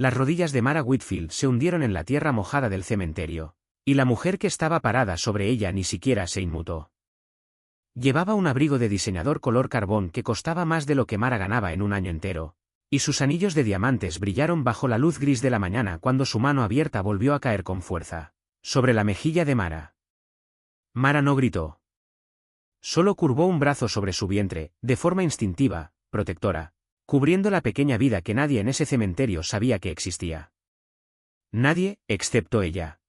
Las rodillas de Mara Whitfield se hundieron en la tierra mojada del cementerio, y la mujer que estaba parada sobre ella ni siquiera se inmutó. Llevaba un abrigo de diseñador color carbón que costaba más de lo que Mara ganaba en un año entero, y sus anillos de diamantes brillaron bajo la luz gris de la mañana cuando su mano abierta volvió a caer con fuerza sobre la mejilla de Mara. Mara no gritó. Solo curvó un brazo sobre su vientre, de forma instintiva, protectora, cubriendo la pequeña vida que nadie en ese cementerio sabía que existía. Nadie, excepto ella.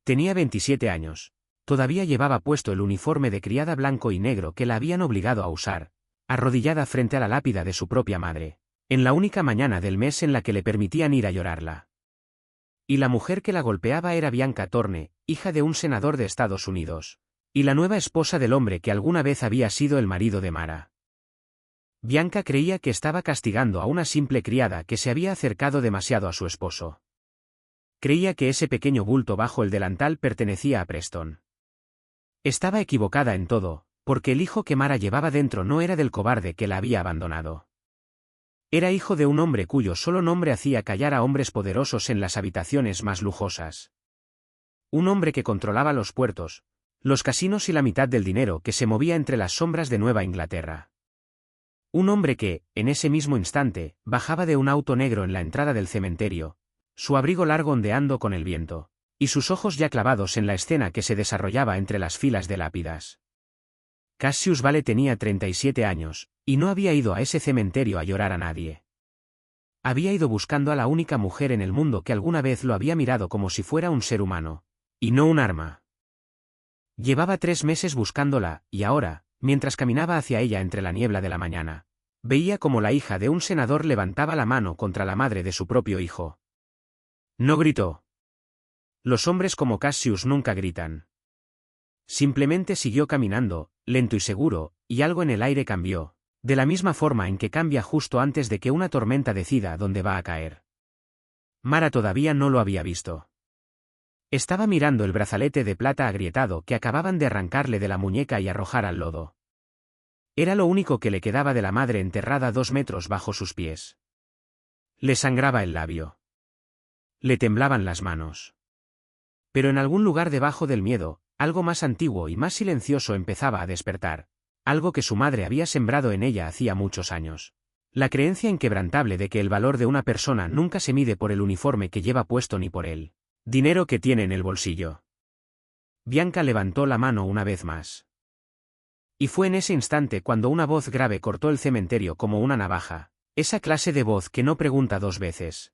Tenía 27 años. Todavía llevaba puesto el uniforme de criada blanco y negro que la habían obligado a usar, arrodillada frente a la lápida de su propia madre, en la única mañana del mes en la que le permitían ir a llorarla. Y la mujer que la golpeaba era Bianca Thorne, hija de un senador de Estados Unidos, y la nueva esposa del hombre que alguna vez había sido el marido de Mara. Bianca creía que estaba castigando a una simple criada que se había acercado demasiado a su esposo. Creía que ese pequeño bulto bajo el delantal pertenecía a Preston. Estaba equivocada en todo, porque el hijo que Mara llevaba dentro no era del cobarde que la había abandonado. Era hijo de un hombre cuyo solo nombre hacía callar a hombres poderosos en las habitaciones más lujosas. Un hombre que controlaba los puertos, los casinos y la mitad del dinero que se movía entre las sombras de Nueva Inglaterra. Un hombre que, en ese mismo instante, bajaba de un auto negro en la entrada del cementerio, su abrigo largo ondeando con el viento, y sus ojos ya clavados en la escena que se desarrollaba entre las filas de lápidas. Cassius Vale tenía 37 años, y no había ido a ese cementerio a llorar a nadie. Había ido buscando a la única mujer en el mundo que alguna vez lo había mirado como si fuera un ser humano, y no un arma. Llevaba 3 meses buscándola, y ahora, mientras caminaba hacia ella entre la niebla de la mañana, veía como la hija de un senador levantaba la mano contra la madre de su propio hijo. No gritó. Los hombres como Cassius nunca gritan. Simplemente siguió caminando, lento y seguro, y algo en el aire cambió, de la misma forma en que cambia justo antes de que una tormenta decida dónde va a caer. Mara todavía no lo había visto. Estaba mirando el brazalete de plata agrietado que acababan de arrancarle de la muñeca y arrojar al lodo. Era lo único que le quedaba de la madre enterrada 2 metros bajo sus pies. Le sangraba el labio. Le temblaban las manos. Pero en algún lugar debajo del miedo, algo más antiguo y más silencioso empezaba a despertar, algo que su madre había sembrado en ella hacía muchos años. La creencia inquebrantable de que el valor de una persona nunca se mide por el uniforme que lleva puesto ni por el dinero que tiene en el bolsillo. Bianca levantó la mano una vez más. Y fue en ese instante cuando una voz grave cortó el cementerio como una navaja, esa clase de voz que no pregunta 2 veces.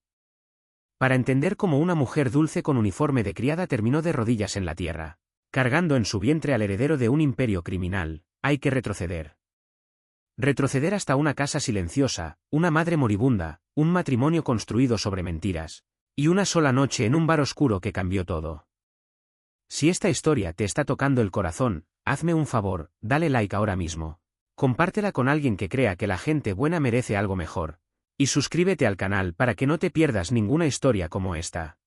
Para entender cómo una mujer dulce con uniforme de criada terminó de rodillas en la tierra, cargando en su vientre al heredero de un imperio criminal, hay que retroceder. Retroceder hasta una casa silenciosa, una madre moribunda, un matrimonio construido sobre mentiras, y una sola noche en un bar oscuro que cambió todo. Si esta historia te está tocando el corazón, hazme un favor, dale like ahora mismo. Compártela con alguien que crea que la gente buena merece algo mejor. Y suscríbete al canal para que no te pierdas ninguna historia como esta.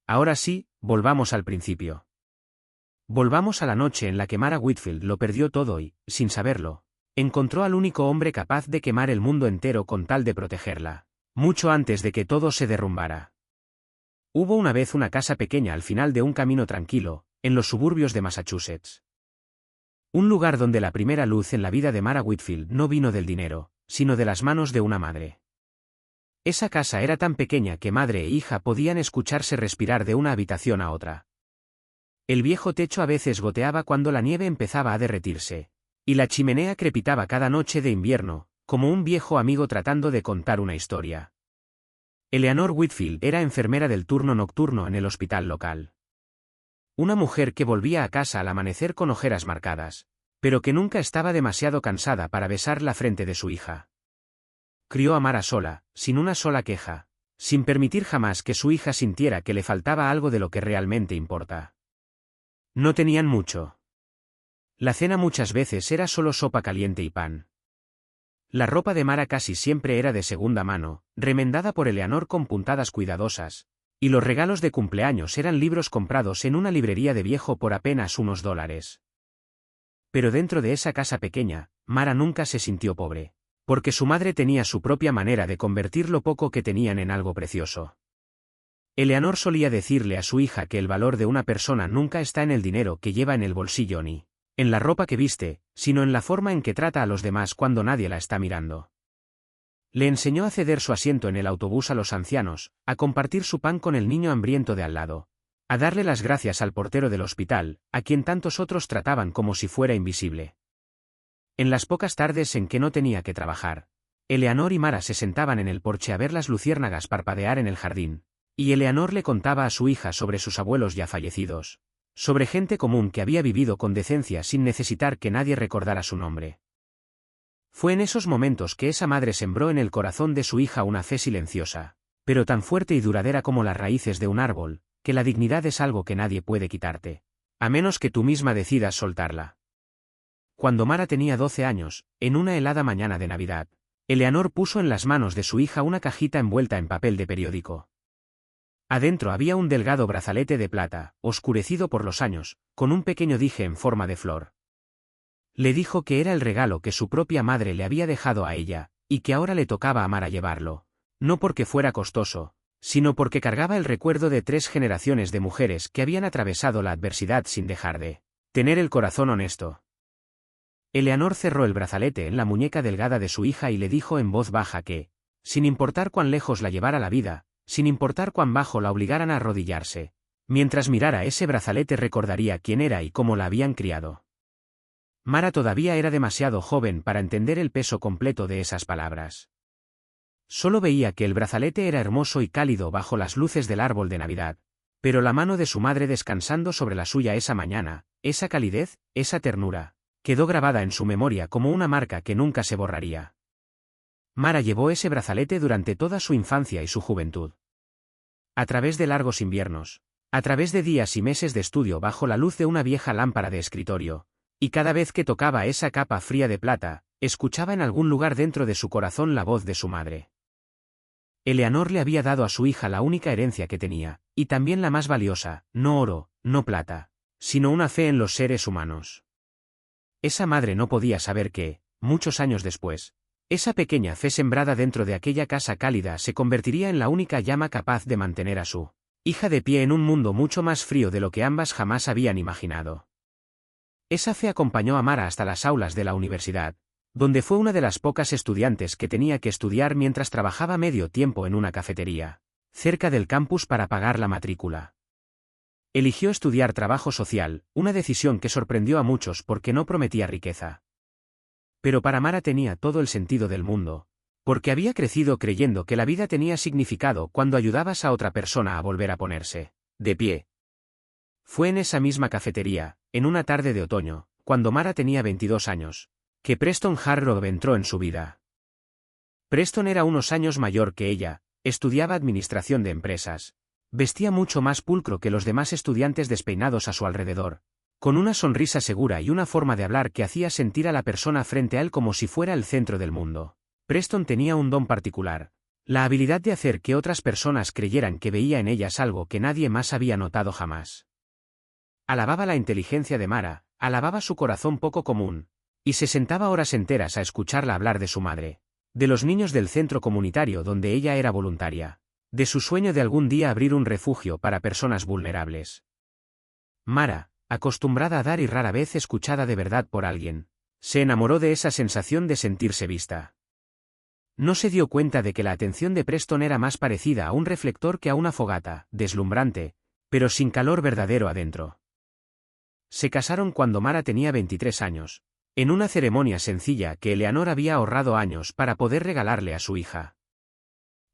Ahora sí, volvamos al principio. Volvamos a la noche en la que Mara Whitfield lo perdió todo y, sin saberlo, encontró al único hombre capaz de quemar el mundo entero con tal de protegerla, mucho antes de que todo se derrumbara. Hubo una vez una casa pequeña al final de un camino tranquilo, en los suburbios de Massachusetts. Un lugar donde la primera luz en la vida de Mara Whitfield no vino del dinero, sino de las manos de una madre. Esa casa era tan pequeña que madre e hija podían escucharse respirar de una habitación a otra. El viejo techo a veces goteaba cuando la nieve empezaba a derretirse, y la chimenea crepitaba cada noche de invierno, como un viejo amigo tratando de contar una historia. Eleanor Whitfield era enfermera del turno nocturno en el hospital local. Una mujer que volvía a casa al amanecer con ojeras marcadas, pero que nunca estaba demasiado cansada para besar la frente de su hija. Crió a Mara sola, sin una sola queja, sin permitir jamás que su hija sintiera que le faltaba algo de lo que realmente importa. No tenían mucho. La cena muchas veces era solo sopa caliente y pan. La ropa de Mara casi siempre era de segunda mano, remendada por Eleanor con puntadas cuidadosas, y los regalos de cumpleaños eran libros comprados en una librería de viejo por apenas unos $. Pero dentro de esa casa pequeña, Mara nunca se sintió pobre, porque su madre tenía su propia manera de convertir lo poco que tenían en algo precioso. Eleanor solía decirle a su hija que el valor de una persona nunca está en el dinero que lleva en el bolsillo ni en la ropa que viste, sino en la forma en que trata a los demás cuando nadie la está mirando. Le enseñó a ceder su asiento en el autobús a los ancianos, a compartir su pan con el niño hambriento de al lado, a darle las gracias al portero del hospital, a quien tantos otros trataban como si fuera invisible. En las pocas tardes en que no tenía que trabajar, Eleanor y Mara se sentaban en el porche a ver las luciérnagas parpadear en el jardín, y Eleanor le contaba a su hija sobre sus abuelos ya fallecidos, sobre gente común que había vivido con decencia sin necesitar que nadie recordara su nombre. Fue en esos momentos que esa madre sembró en el corazón de su hija una fe silenciosa, pero tan fuerte y duradera como las raíces de un árbol, que la dignidad es algo que nadie puede quitarte, a menos que tú misma decidas soltarla. Cuando Mara tenía 12 años, en una helada mañana de Navidad, Eleanor puso en las manos de su hija una cajita envuelta en papel de periódico. Adentro había un delgado brazalete de plata, oscurecido por los años, con un pequeño dije en forma de flor. Le dijo que era el regalo que su propia madre le había dejado a ella, y que ahora le tocaba a Mara llevarlo, no porque fuera costoso, sino porque cargaba el recuerdo de 3 generaciones de mujeres que habían atravesado la adversidad sin dejar de tener el corazón honesto. Eleanor cerró el brazalete en la muñeca delgada de su hija y le dijo en voz baja que, sin importar cuán lejos la llevara la vida, sin importar cuán bajo la obligaran a arrodillarse, mientras mirara ese brazalete recordaría quién era y cómo la habían criado. Mara todavía era demasiado joven para entender el peso completo de esas palabras. Solo veía que el brazalete era hermoso y cálido bajo las luces del árbol de Navidad, pero la mano de su madre descansando sobre la suya esa mañana, esa calidez, esa ternura, quedó grabada en su memoria como una marca que nunca se borraría. Mara llevó ese brazalete durante toda su infancia y su juventud. A través de largos inviernos, a través de días y meses de estudio bajo la luz de una vieja lámpara de escritorio, y cada vez que tocaba esa capa fría de plata, escuchaba en algún lugar dentro de su corazón la voz de su madre. Eleanor le había dado a su hija la única herencia que tenía, y también la más valiosa, no oro, no plata, sino una fe en los seres humanos. Esa madre no podía saber que, muchos años después, esa pequeña fe sembrada dentro de aquella casa cálida se convertiría en la única llama capaz de mantener a su hija de pie en un mundo mucho más frío de lo que ambas jamás habían imaginado. Esa fe acompañó a Mara hasta las aulas de la universidad, donde fue una de las pocas estudiantes que tenía que estudiar mientras trabajaba medio tiempo en una cafetería, cerca del campus para pagar la matrícula. Eligió estudiar trabajo social, una decisión que sorprendió a muchos porque no prometía riqueza. Pero para Mara tenía todo el sentido del mundo, porque había crecido creyendo que la vida tenía significado cuando ayudabas a otra persona a volver a ponerse de pie. Fue en esa misma cafetería, en una tarde de otoño, cuando Mara tenía 22 años, que Preston Hargrove entró en su vida. Preston era unos años mayor que ella, estudiaba administración de empresas, vestía mucho más pulcro que los demás estudiantes despeinados a su alrededor, con una sonrisa segura y una forma de hablar que hacía sentir a la persona frente a él como si fuera el centro del mundo. Preston tenía un don particular, la habilidad de hacer que otras personas creyeran que veía en ellas algo que nadie más había notado jamás. Alababa la inteligencia de Mara, alababa su corazón poco común, y se sentaba horas enteras a escucharla hablar de su madre, de los niños del centro comunitario donde ella era voluntaria, de su sueño de algún día abrir un refugio para personas vulnerables. Mara, acostumbrada a dar y rara vez escuchada de verdad por alguien, se enamoró de esa sensación de sentirse vista. No se dio cuenta de que la atención de Preston era más parecida a un reflector que a una fogata, deslumbrante, pero sin calor verdadero adentro. Se casaron cuando Mara tenía 23 años, en una ceremonia sencilla que Eleanor había ahorrado años para poder regalarle a su hija.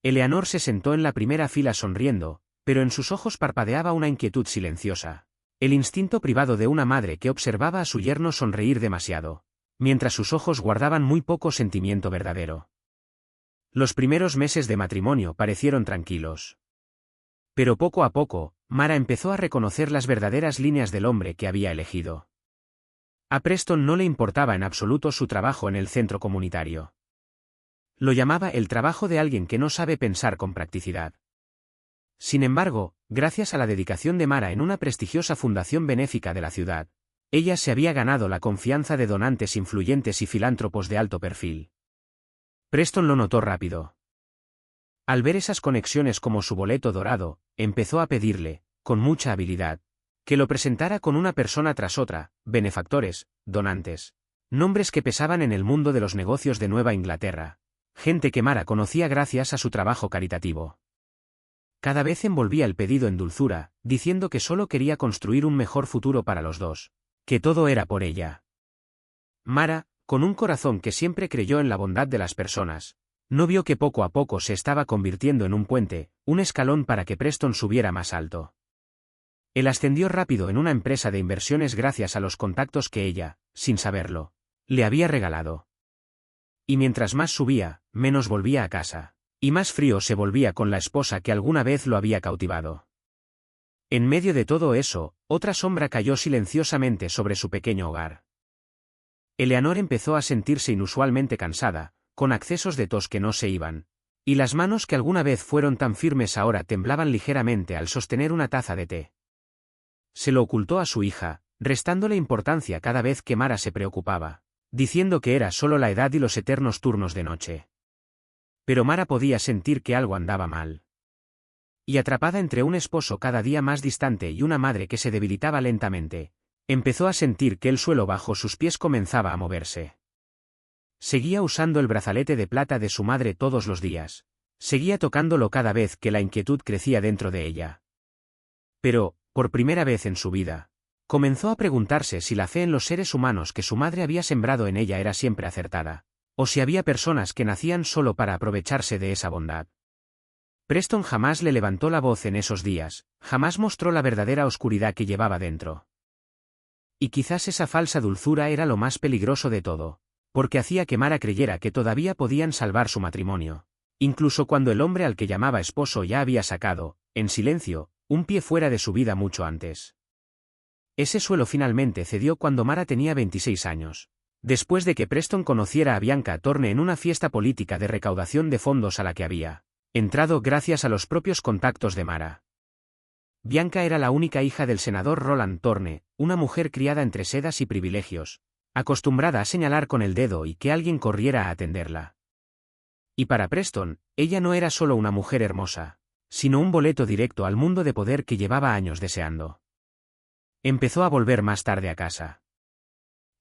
Eleanor se sentó en la primera fila sonriendo, pero en sus ojos parpadeaba una inquietud silenciosa, el instinto privado de una madre que observaba a su yerno sonreír demasiado, mientras sus ojos guardaban muy poco sentimiento verdadero. Los primeros meses de matrimonio parecieron tranquilos. Pero poco a poco, Mara empezó a reconocer las verdaderas líneas del hombre que había elegido. A Preston no le importaba en absoluto su trabajo en el centro comunitario. Lo llamaba el trabajo de alguien que no sabe pensar con practicidad. Sin embargo, gracias a la dedicación de Mara en una prestigiosa fundación benéfica de la ciudad, ella se había ganado la confianza de donantes influyentes y filántropos de alto perfil. Preston lo notó rápido. Al ver esas conexiones como su boleto dorado, empezó a pedirle, con mucha habilidad, que lo presentara con una persona tras otra, benefactores, donantes. Nombres que pesaban en el mundo de los negocios de Nueva Inglaterra. Gente que Mara conocía gracias a su trabajo caritativo. Cada vez envolvía el pedido en dulzura, diciendo que solo quería construir un mejor futuro para los dos. Que todo era por ella. Mara, con un corazón que siempre creyó en la bondad de las personas, no vio que poco a poco se estaba convirtiendo en un puente, un escalón para que Preston subiera más alto. Él ascendió rápido en una empresa de inversiones gracias a los contactos que ella, sin saberlo, le había regalado. Y mientras más subía, menos volvía a casa, y más frío se volvía con la esposa que alguna vez lo había cautivado. En medio de todo eso, otra sombra cayó silenciosamente sobre su pequeño hogar. Eleanor empezó a sentirse inusualmente cansada, con accesos de tos que no se iban, y las manos que alguna vez fueron tan firmes ahora temblaban ligeramente al sostener una taza de té. Se lo ocultó a su hija, restándole importancia cada vez que Mara se preocupaba, diciendo que era solo la edad y los eternos turnos de noche. Pero Mara podía sentir que algo andaba mal. Y atrapada entre un esposo cada día más distante y una madre que se debilitaba lentamente, empezó a sentir que el suelo bajo sus pies comenzaba a moverse. Seguía usando el brazalete de plata de su madre todos los días. Seguía tocándolo cada vez que la inquietud crecía dentro de ella. Pero, por primera vez en su vida, comenzó a preguntarse si la fe en los seres humanos que su madre había sembrado en ella era siempre acertada, o si había personas que nacían solo para aprovecharse de esa bondad. Preston jamás le levantó la voz en esos días, jamás mostró la verdadera oscuridad que llevaba dentro. Y quizás esa falsa dulzura era lo más peligroso de todo, porque hacía que Mara creyera que todavía podían salvar su matrimonio, incluso cuando el hombre al que llamaba esposo ya había sacado, en silencio, un pie fuera de su vida mucho antes. Ese suelo finalmente cedió cuando Mara tenía 26 años, después de que Preston conociera a Bianca Thorne en una fiesta política de recaudación de fondos a la que había entrado gracias a los propios contactos de Mara. Bianca era la única hija del senador Roland Thorne, una mujer criada entre sedas y privilegios, acostumbrada a señalar con el dedo y que alguien corriera a atenderla. Y para Preston, ella no era solo una mujer hermosa, sino un boleto directo al mundo de poder que llevaba años deseando. Empezó a volver más tarde a casa.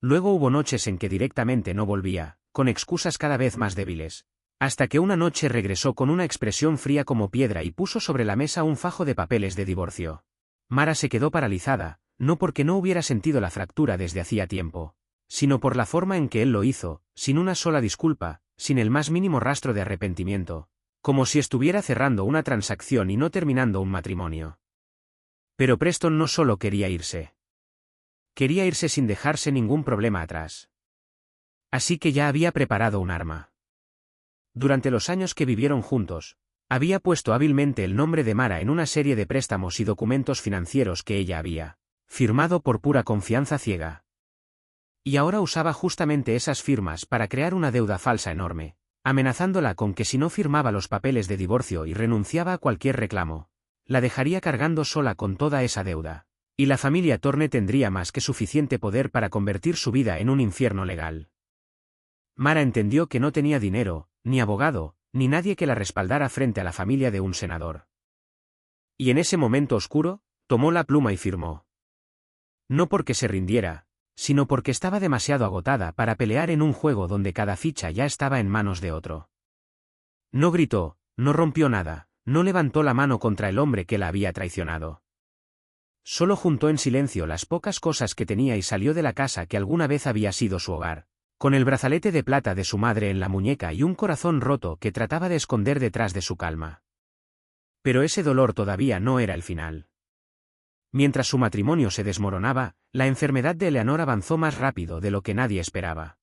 Luego hubo noches en que directamente no volvía, con excusas cada vez más débiles, hasta que una noche regresó con una expresión fría como piedra y puso sobre la mesa un fajo de papeles de divorcio. Mara se quedó paralizada, no porque no hubiera sentido la fractura desde hacía tiempo, sino por la forma en que él lo hizo, sin una sola disculpa, sin el más mínimo rastro de arrepentimiento, como si estuviera cerrando una transacción y no terminando un matrimonio. Pero Preston no solo quería irse. Quería irse sin dejarse ningún problema atrás. Así que ya había preparado un arma. Durante los años que vivieron juntos, había puesto hábilmente el nombre de Mara en una serie de préstamos y documentos financieros que ella había firmado por pura confianza ciega. Y ahora usaba justamente esas firmas para crear una deuda falsa enorme, amenazándola con que si no firmaba los papeles de divorcio y renunciaba a cualquier reclamo, la dejaría cargando sola con toda esa deuda, y la familia Thorne tendría más que suficiente poder para convertir su vida en un infierno legal. Mara entendió que no tenía dinero, ni abogado, ni nadie que la respaldara frente a la familia de un senador. Y en ese momento oscuro, tomó la pluma y firmó. No porque se rindiera, sino porque estaba demasiado agotada para pelear en un juego donde cada ficha ya estaba en manos de otro. No gritó, no rompió nada, no levantó la mano contra el hombre que la había traicionado. Solo juntó en silencio las pocas cosas que tenía y salió de la casa que alguna vez había sido su hogar, con el brazalete de plata de su madre en la muñeca y un corazón roto que trataba de esconder detrás de su calma. Pero ese dolor todavía no era el final. Mientras su matrimonio se desmoronaba, la enfermedad de Eleanor avanzó más rápido de lo que nadie esperaba.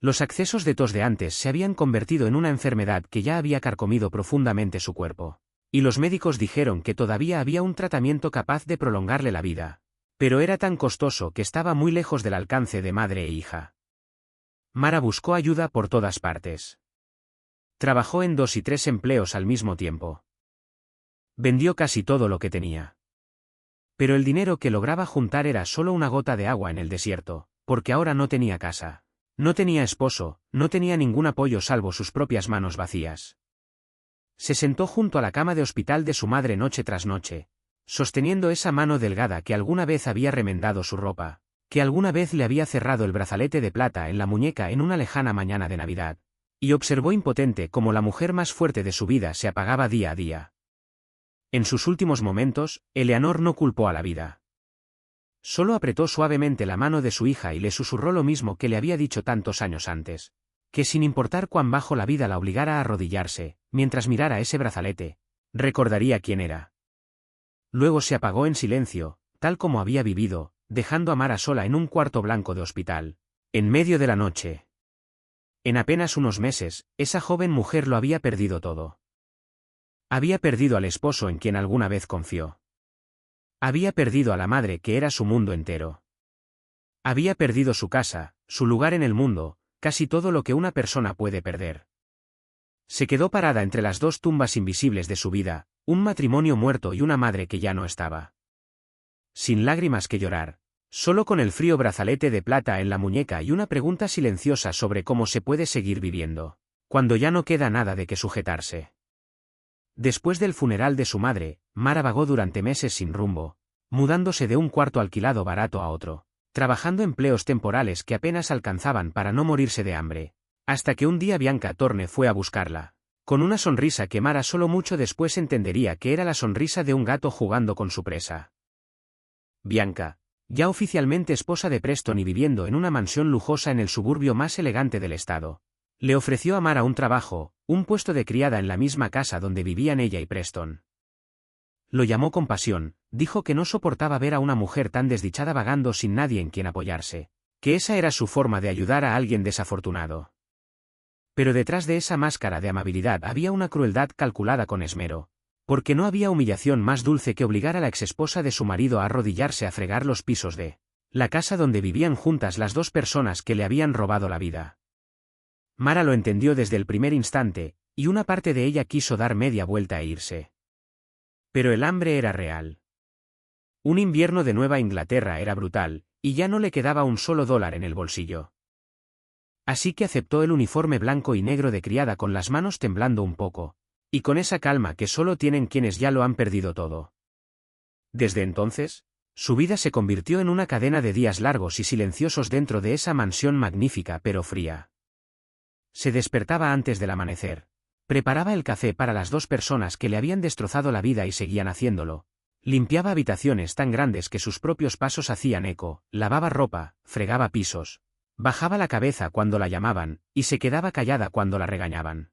Los accesos de tos de antes se habían convertido en una enfermedad que ya había carcomido profundamente su cuerpo, y los médicos dijeron que todavía había un tratamiento capaz de prolongarle la vida, pero era tan costoso que estaba muy lejos del alcance de madre e hija. Mara buscó ayuda por todas partes. Trabajó en 2 y 3 empleos al mismo tiempo. Vendió casi todo lo que tenía. Pero el dinero que lograba juntar era solo una gota de agua en el desierto, porque ahora no tenía casa. No tenía esposo, no tenía ningún apoyo salvo sus propias manos vacías. Se sentó junto a la cama de hospital de su madre noche tras noche, sosteniendo esa mano delgada que alguna vez había remendado su ropa, que alguna vez le había cerrado el brazalete de plata en la muñeca en una lejana mañana de Navidad, y observó impotente cómo la mujer más fuerte de su vida se apagaba día a día. En sus últimos momentos, Eleanor no culpó a la vida. Solo apretó suavemente la mano de su hija y le susurró lo mismo que le había dicho tantos años antes, que sin importar cuán bajo la vida la obligara a arrodillarse, mientras mirara ese brazalete, recordaría quién era. Luego se apagó en silencio, tal como había vivido, dejando a Mara sola en un cuarto blanco de hospital, en medio de la noche. En apenas unos meses, esa joven mujer lo había perdido todo. Había perdido al esposo en quien alguna vez confió. Había perdido a la madre que era su mundo entero. Había perdido su casa, su lugar en el mundo, casi todo lo que una persona puede perder. Se quedó parada entre las dos tumbas invisibles de su vida, un matrimonio muerto y una madre que ya no estaba. Sin lágrimas que llorar, solo con el frío brazalete de plata en la muñeca y una pregunta silenciosa sobre cómo se puede seguir viviendo, cuando ya no queda nada de qué sujetarse. Después del funeral de su madre, Mara vagó durante meses sin rumbo, mudándose de un cuarto alquilado barato a otro, trabajando empleos temporales que apenas alcanzaban para no morirse de hambre, hasta que un día Bianca Torne fue a buscarla, con una sonrisa que Mara solo mucho después entendería que era la sonrisa de un gato jugando con su presa. Bianca, ya oficialmente esposa de Preston y viviendo en una mansión lujosa en el suburbio más elegante del estado, le ofreció a Mara un trabajo, un puesto de criada en la misma casa donde vivían ella y Preston. Lo llamó con pasión, dijo que no soportaba ver a una mujer tan desdichada vagando sin nadie en quien apoyarse, que esa era su forma de ayudar a alguien desafortunado. Pero detrás de esa máscara de amabilidad había una crueldad calculada con esmero, porque no había humillación más dulce que obligar a la exesposa de su marido a arrodillarse a fregar los pisos de la casa donde vivían juntas las dos personas que le habían robado la vida. Mara lo entendió desde el primer instante, y una parte de ella quiso dar media vuelta e irse. Pero el hambre era real. Un invierno de Nueva Inglaterra era brutal, y ya no le quedaba un solo dólar en el bolsillo. Así que aceptó el uniforme blanco y negro de criada con las manos temblando un poco, y con esa calma que solo tienen quienes ya lo han perdido todo. Desde entonces, su vida se convirtió en una cadena de días largos y silenciosos dentro de esa mansión magnífica pero fría. Se despertaba antes del amanecer, preparaba el café para las dos personas que le habían destrozado la vida y seguían haciéndolo, limpiaba habitaciones tan grandes que sus propios pasos hacían eco, lavaba ropa, fregaba pisos, bajaba la cabeza cuando la llamaban, y se quedaba callada cuando la regañaban.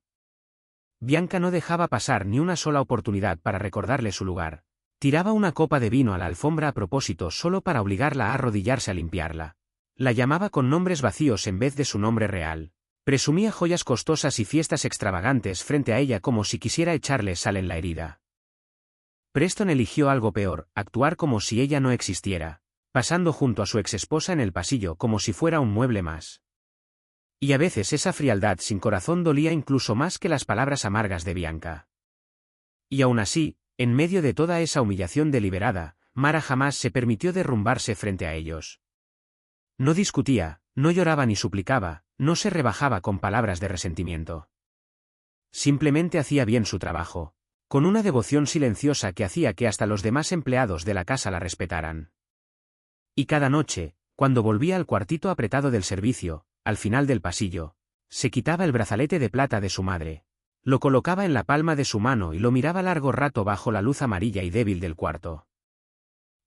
Bianca no dejaba pasar ni una sola oportunidad para recordarle su lugar, tiraba una copa de vino a la alfombra a propósito solo para obligarla a arrodillarse a limpiarla. La llamaba con nombres vacíos en vez de su nombre real. Presumía joyas costosas y fiestas extravagantes frente a ella como si quisiera echarle sal en la herida. Preston eligió algo peor, actuar como si ella no existiera, pasando junto a su exesposa en el pasillo como si fuera un mueble más. Y a veces esa frialdad sin corazón dolía incluso más que las palabras amargas de Bianca. Y aún así, en medio de toda esa humillación deliberada, Mara jamás se permitió derrumbarse frente a ellos. No discutía, no lloraba ni suplicaba, no se rebajaba con palabras de resentimiento. Simplemente hacía bien su trabajo, con una devoción silenciosa que hacía que hasta los demás empleados de la casa la respetaran. Y cada noche, cuando volvía al cuartito apretado del servicio, al final del pasillo, se quitaba el brazalete de plata de su madre, lo colocaba en la palma de su mano y lo miraba largo rato bajo la luz amarilla y débil del cuarto.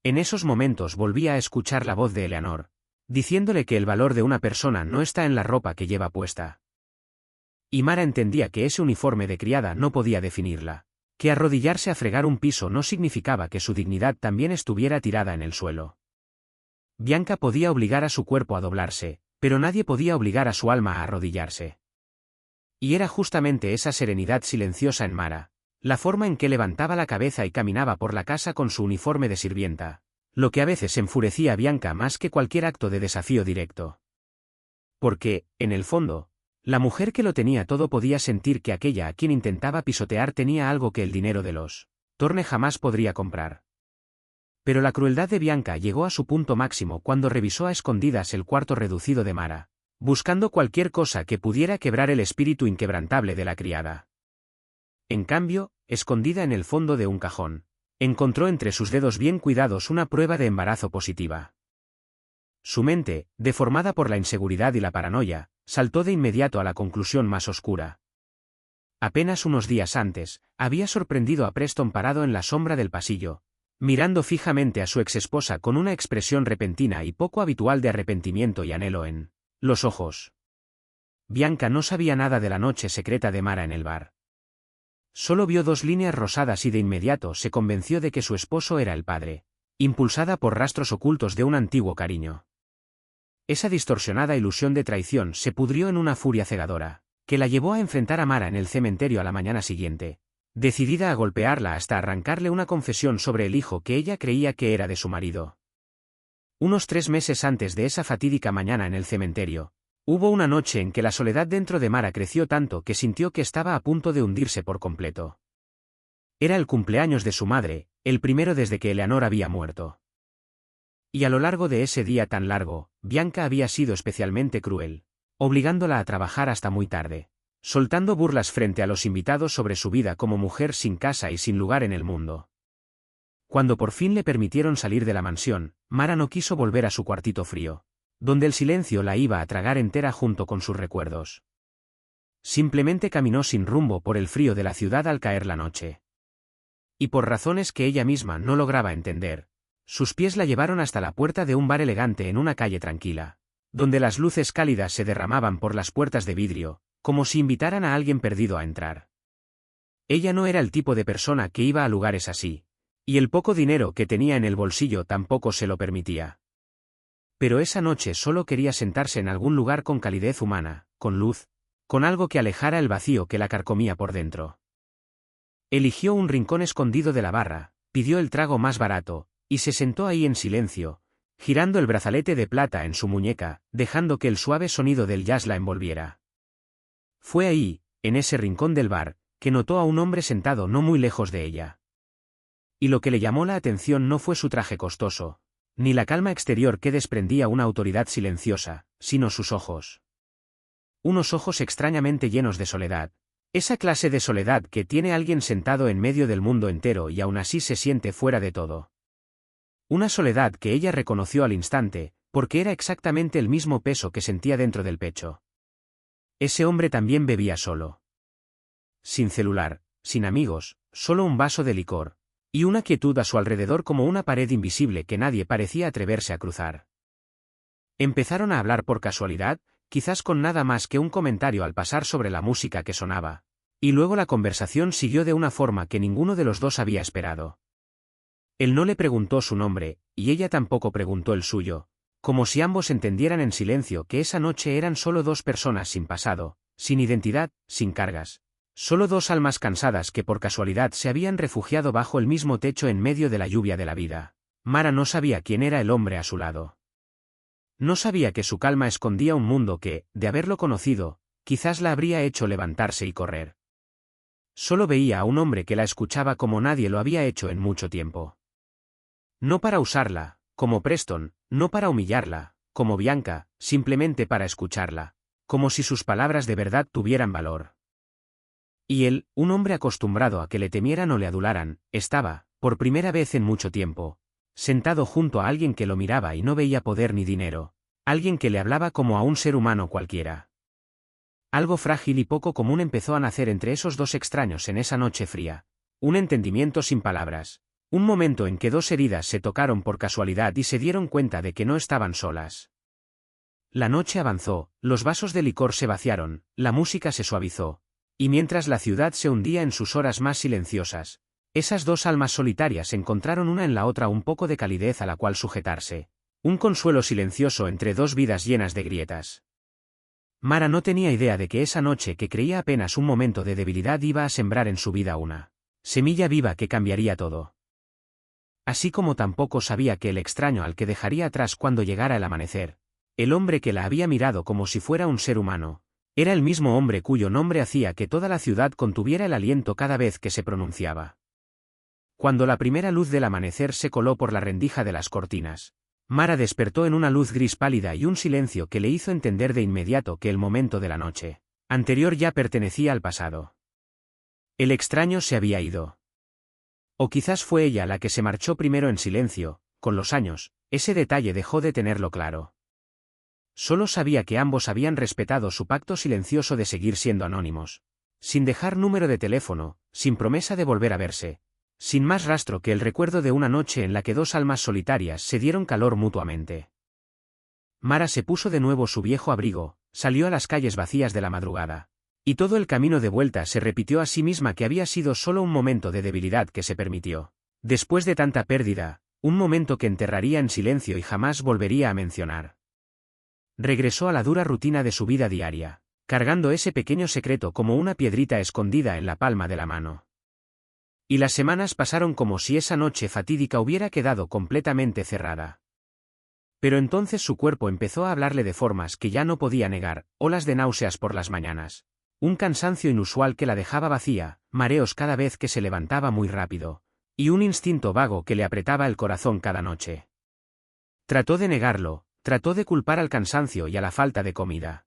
En esos momentos volvía a escuchar la voz de Eleanor, diciéndole que el valor de una persona no está en la ropa que lleva puesta. Y Mara entendía que ese uniforme de criada no podía definirla, que arrodillarse a fregar un piso no significaba que su dignidad también estuviera tirada en el suelo. Bianca podía obligar a su cuerpo a doblarse, pero nadie podía obligar a su alma a arrodillarse. Y era justamente esa serenidad silenciosa en Mara, la forma en que levantaba la cabeza y caminaba por la casa con su uniforme de sirvienta, lo que a veces enfurecía a Bianca más que cualquier acto de desafío directo. Porque, en el fondo, la mujer que lo tenía todo podía sentir que aquella a quien intentaba pisotear tenía algo que el dinero de los Torne jamás podría comprar. Pero la crueldad de Bianca llegó a su punto máximo cuando revisó a escondidas el cuarto reducido de Mara, buscando cualquier cosa que pudiera quebrar el espíritu inquebrantable de la criada. En cambio, escondida en el fondo de un cajón, encontró entre sus dedos bien cuidados una prueba de embarazo positiva. Su mente, deformada por la inseguridad y la paranoia, saltó de inmediato a la conclusión más oscura. Apenas unos días antes, había sorprendido a Preston parado en la sombra del pasillo, mirando fijamente a su exesposa con una expresión repentina y poco habitual de arrepentimiento y anhelo en los ojos. Bianca no sabía nada de la noche secreta de Mara en el bar. Solo vio 2 líneas rosadas y de inmediato se convenció de que su esposo era el padre, impulsada por rastros ocultos de un antiguo cariño. Esa distorsionada ilusión de traición se pudrió en una furia cegadora, que la llevó a enfrentar a Mara en el cementerio a la mañana siguiente, decidida a golpearla hasta arrancarle una confesión sobre el hijo que ella creía que era de su marido. Unos 3 meses antes de esa fatídica mañana en el cementerio, hubo una noche en que la soledad dentro de Mara creció tanto que sintió que estaba a punto de hundirse por completo. Era el cumpleaños de su madre, el primero desde que Eleanor había muerto. Y a lo largo de ese día tan largo, Bianca había sido especialmente cruel, obligándola a trabajar hasta muy tarde, soltando burlas frente a los invitados sobre su vida como mujer sin casa y sin lugar en el mundo. Cuando por fin le permitieron salir de la mansión, Mara no quiso volver a su cuartito frío, donde el silencio la iba a tragar entera junto con sus recuerdos. Simplemente caminó sin rumbo por el frío de la ciudad al caer la noche. Y por razones que ella misma no lograba entender, sus pies la llevaron hasta la puerta de un bar elegante en una calle tranquila, donde las luces cálidas se derramaban por las puertas de vidrio, como si invitaran a alguien perdido a entrar. Ella no era el tipo de persona que iba a lugares así, y el poco dinero que tenía en el bolsillo tampoco se lo permitía. Pero esa noche solo quería sentarse en algún lugar con calidez humana, con luz, con algo que alejara el vacío que la carcomía por dentro. Eligió un rincón escondido de la barra, pidió el trago más barato, y se sentó ahí en silencio, girando el brazalete de plata en su muñeca, dejando que el suave sonido del jazz la envolviera. Fue ahí, en ese rincón del bar, que notó a un hombre sentado no muy lejos de ella. Y lo que le llamó la atención no fue su traje costoso, ni la calma exterior que desprendía una autoridad silenciosa, sino sus ojos. Unos ojos extrañamente llenos de soledad, esa clase de soledad que tiene alguien sentado en medio del mundo entero y aún así se siente fuera de todo. Una soledad que ella reconoció al instante, porque era exactamente el mismo peso que sentía dentro del pecho. Ese hombre también bebía solo. Sin celular, sin amigos, solo un vaso de licor, y una quietud a su alrededor como una pared invisible que nadie parecía atreverse a cruzar. Empezaron a hablar por casualidad, quizás con nada más que un comentario al pasar sobre la música que sonaba, y luego la conversación siguió de una forma que ninguno de los dos había esperado. Él no le preguntó su nombre, y ella tampoco preguntó el suyo, como si ambos entendieran en silencio que esa noche eran solo 2 personas sin pasado, sin identidad, sin cargas. Solo 2 almas cansadas que por casualidad se habían refugiado bajo el mismo techo en medio de la lluvia de la vida. Mara no sabía quién era el hombre a su lado. No sabía que su calma escondía un mundo que, de haberlo conocido, quizás la habría hecho levantarse y correr. Solo veía a un hombre que la escuchaba como nadie lo había hecho en mucho tiempo. No para usarla, como Preston, no para humillarla, como Bianca, simplemente para escucharla, como si sus palabras de verdad tuvieran valor. Y él, un hombre acostumbrado a que le temieran o le adularan, estaba, por primera vez en mucho tiempo, sentado junto a alguien que lo miraba y no veía poder ni dinero, alguien que le hablaba como a un ser humano cualquiera. Algo frágil y poco común empezó a nacer entre esos 2 extraños en esa noche fría, un entendimiento sin palabras, un momento en que 2 heridas se tocaron por casualidad y se dieron cuenta de que no estaban solas. La noche avanzó, los vasos de licor se vaciaron, la música se suavizó. Y mientras la ciudad se hundía en sus horas más silenciosas, esas 2 almas solitarias encontraron una en la otra un poco de calidez a la cual sujetarse, un consuelo silencioso entre 2 vidas llenas de grietas. Mara no tenía idea de que esa noche que creía apenas un momento de debilidad iba a sembrar en su vida una semilla viva que cambiaría todo. Así como tampoco sabía que el extraño al que dejaría atrás cuando llegara el amanecer, el hombre que la había mirado como si fuera un ser humano, era el mismo hombre cuyo nombre hacía que toda la ciudad contuviera el aliento cada vez que se pronunciaba. Cuando la primera luz del amanecer se coló por la rendija de las cortinas, Mara despertó en una luz gris pálida y un silencio que le hizo entender de inmediato que el momento de la noche anterior ya pertenecía al pasado. El extraño se había ido. O quizás fue ella la que se marchó primero en silencio. Con los años, ese detalle dejó de tenerlo claro. Solo sabía que ambos habían respetado su pacto silencioso de seguir siendo anónimos. Sin dejar número de teléfono, sin promesa de volver a verse. Sin más rastro que el recuerdo de una noche en la que dos almas solitarias se dieron calor mutuamente. Mara se puso de nuevo su viejo abrigo, salió a las calles vacías de la madrugada. Y todo el camino de vuelta se repitió a sí misma que había sido solo un momento de debilidad que se permitió. Después de tanta pérdida, un momento que enterraría en silencio y jamás volvería a mencionar. Regresó a la dura rutina de su vida diaria, cargando ese pequeño secreto como una piedrita escondida en la palma de la mano. Y las semanas pasaron como si esa noche fatídica hubiera quedado completamente cerrada. Pero entonces su cuerpo empezó a hablarle de formas que ya no podía negar, olas de náuseas por las mañanas, un cansancio inusual que la dejaba vacía, mareos cada vez que se levantaba muy rápido, y un instinto vago que le apretaba el corazón cada noche. Trató de negarlo, trató de culpar al cansancio y a la falta de comida.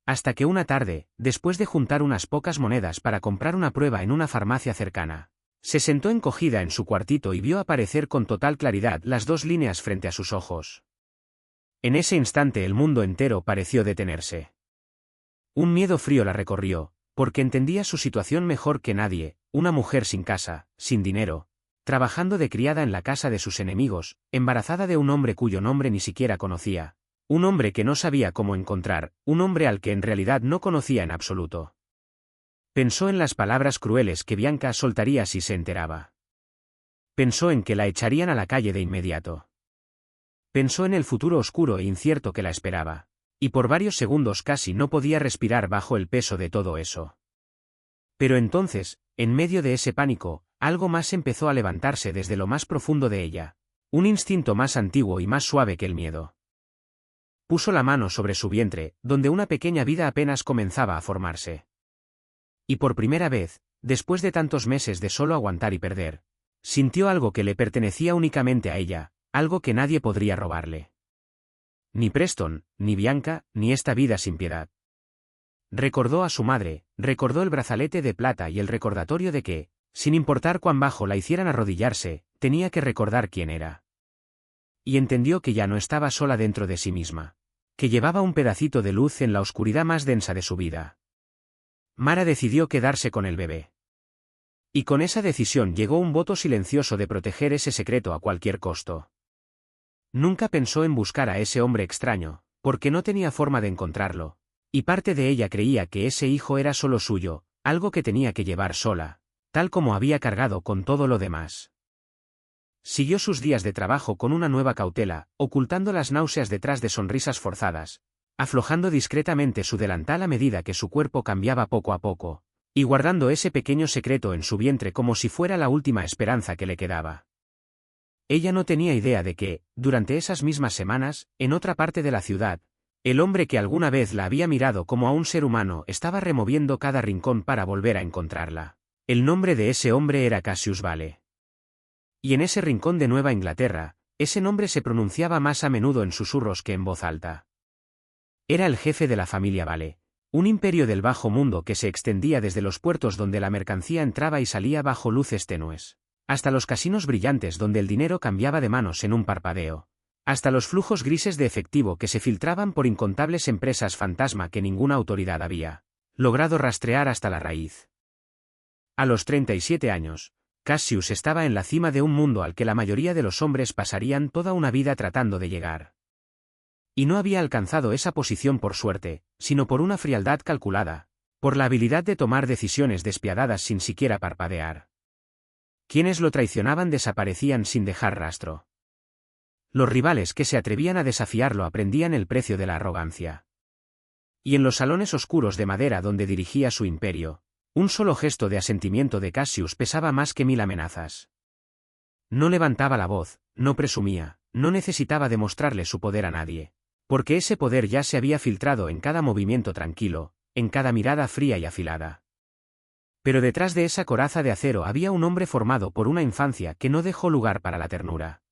Hasta que una tarde, después de juntar unas pocas monedas para comprar una prueba en una farmacia cercana, se sentó encogida en su cuartito y vio aparecer con total claridad las dos líneas frente a sus ojos. En ese instante el mundo entero pareció detenerse. Un miedo frío la recorrió, porque entendía su situación mejor que nadie, una mujer sin casa, sin dinero, trabajando de criada en la casa de sus enemigos, embarazada de un hombre cuyo nombre ni siquiera conocía. Un hombre que no sabía cómo encontrar, un hombre al que en realidad no conocía en absoluto. Pensó en las palabras crueles que Bianca soltaría si se enteraba. Pensó en que la echarían a la calle de inmediato. Pensó en el futuro oscuro e incierto que la esperaba, y por varios segundos casi no podía respirar bajo el peso de todo eso. Pero entonces, en medio de ese pánico, algo más empezó a levantarse desde lo más profundo de ella, un instinto más antiguo y más suave que el miedo. Puso la mano sobre su vientre, donde una pequeña vida apenas comenzaba a formarse. Y por primera vez, después de tantos meses de solo aguantar y perder, sintió algo que le pertenecía únicamente a ella, algo que nadie podría robarle. Ni Preston, ni Bianca, ni esta vida sin piedad. Recordó a su madre, recordó el brazalete de plata y el recordatorio de que, sin importar cuán bajo la hicieran arrodillarse, tenía que recordar quién era. Y entendió que ya no estaba sola dentro de sí misma, que llevaba un pedacito de luz en la oscuridad más densa de su vida. Mara decidió quedarse con el bebé. Y con esa decisión llegó un voto silencioso de proteger ese secreto a cualquier costo. Nunca pensó en buscar a ese hombre extraño, porque no tenía forma de encontrarlo, y parte de ella creía que ese hijo era solo suyo, algo que tenía que llevar sola, tal como había cargado con todo lo demás. Siguió sus días de trabajo con una nueva cautela, ocultando las náuseas detrás de sonrisas forzadas, aflojando discretamente su delantal a medida que su cuerpo cambiaba poco a poco, y guardando ese pequeño secreto en su vientre como si fuera la última esperanza que le quedaba. Ella no tenía idea de que, durante esas mismas semanas, en otra parte de la ciudad, el hombre que alguna vez la había mirado como a un ser humano estaba removiendo cada rincón para volver a encontrarla. El nombre de ese hombre era Cassius Vale. Y en ese rincón de Nueva Inglaterra, ese nombre se pronunciaba más a menudo en susurros que en voz alta. Era el jefe de la familia Vale, un imperio del bajo mundo que se extendía desde los puertos donde la mercancía entraba y salía bajo luces tenues, hasta los casinos brillantes donde el dinero cambiaba de manos en un parpadeo, hasta los flujos grises de efectivo que se filtraban por incontables empresas fantasma que ninguna autoridad había logrado rastrear hasta la raíz. A los 37 años, Cassius estaba en la cima de un mundo al que la mayoría de los hombres pasarían toda una vida tratando de llegar. Y no había alcanzado esa posición por suerte, sino por una frialdad calculada, por la habilidad de tomar decisiones despiadadas sin siquiera parpadear. Quienes lo traicionaban desaparecían sin dejar rastro. Los rivales que se atrevían a desafiarlo aprendían el precio de la arrogancia. Y en los salones oscuros de madera donde dirigía su imperio, un solo gesto de asentimiento de Cassius pesaba más que 1000 amenazas. No levantaba la voz, no presumía, no necesitaba demostrarle su poder a nadie, porque ese poder ya se había filtrado en cada movimiento tranquilo, en cada mirada fría y afilada. Pero detrás de esa coraza de acero había un hombre formado por una infancia que no dejó lugar para la ternura.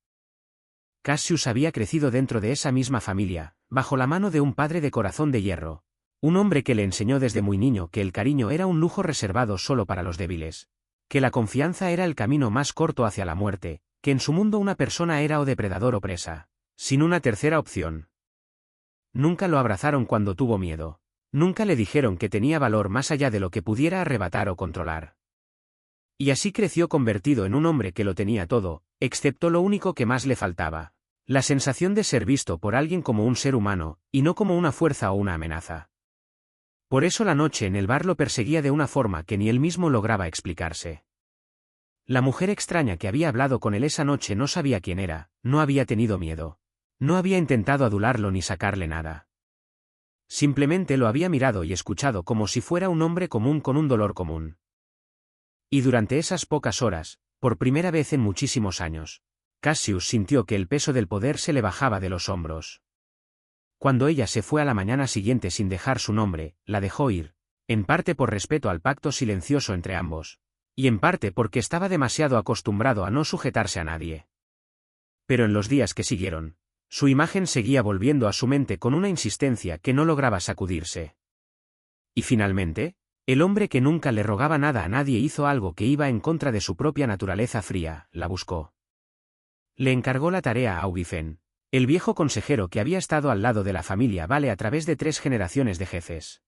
Cassius había crecido dentro de esa misma familia, bajo la mano de un padre de corazón de hierro. Un hombre que le enseñó desde muy niño que el cariño era un lujo reservado solo para los débiles. Que la confianza era el camino más corto hacia la muerte, que en su mundo una persona era o depredador o presa, sin una tercera opción. Nunca lo abrazaron cuando tuvo miedo. Nunca le dijeron que tenía valor más allá de lo que pudiera arrebatar o controlar. Y así creció convertido en un hombre que lo tenía todo, excepto lo único que más le faltaba: la sensación de ser visto por alguien como un ser humano, y no como una fuerza o una amenaza. Por eso la noche en el bar lo perseguía de una forma que ni él mismo lograba explicarse. La mujer extraña que había hablado con él esa noche no sabía quién era, no había tenido miedo. No había intentado adularlo ni sacarle nada. Simplemente lo había mirado y escuchado como si fuera un hombre común con un dolor común. Y durante esas pocas horas, por primera vez en muchísimos años, Cassius sintió que el peso del poder se le bajaba de los hombros. Cuando ella se fue a la mañana siguiente sin dejar su nombre, la dejó ir, en parte por respeto al pacto silencioso entre ambos, y en parte porque estaba demasiado acostumbrado a no sujetarse a nadie. Pero en los días que siguieron, su imagen seguía volviendo a su mente con una insistencia que no lograba sacudirse. Y finalmente, el hombre que nunca le rogaba nada a nadie hizo algo que iba en contra de su propia naturaleza fría: la buscó. Le encargó la tarea a Augifen, el viejo consejero que había estado al lado de la familia Vale a través de 3 generaciones de jefes.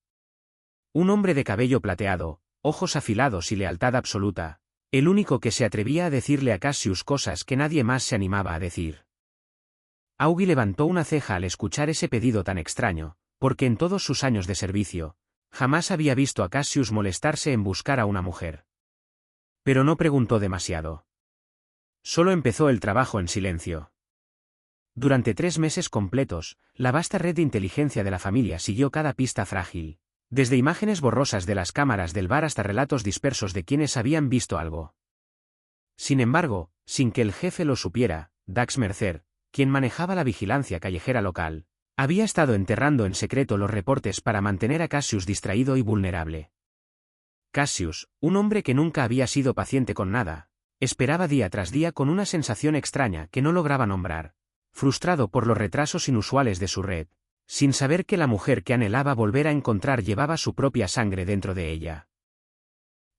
Un hombre de cabello plateado, ojos afilados y lealtad absoluta, el único que se atrevía a decirle a Cassius cosas que nadie más se animaba a decir. Augi levantó una ceja al escuchar ese pedido tan extraño, porque en todos sus años de servicio, jamás había visto a Cassius molestarse en buscar a una mujer. Pero no preguntó demasiado. Solo empezó el trabajo en silencio. Durante 3 meses completos, la vasta red de inteligencia de la familia siguió cada pista frágil, desde imágenes borrosas de las cámaras del bar hasta relatos dispersos de quienes habían visto algo. Sin embargo, sin que el jefe lo supiera, Dax Mercer, quien manejaba la vigilancia callejera local, había estado enterrando en secreto los reportes para mantener a Cassius distraído y vulnerable. Cassius, un hombre que nunca había sido paciente con nada, esperaba día tras día con una sensación extraña que no lograba nombrar, frustrado por los retrasos inusuales de su red, sin saber que la mujer que anhelaba volver a encontrar llevaba su propia sangre dentro de ella.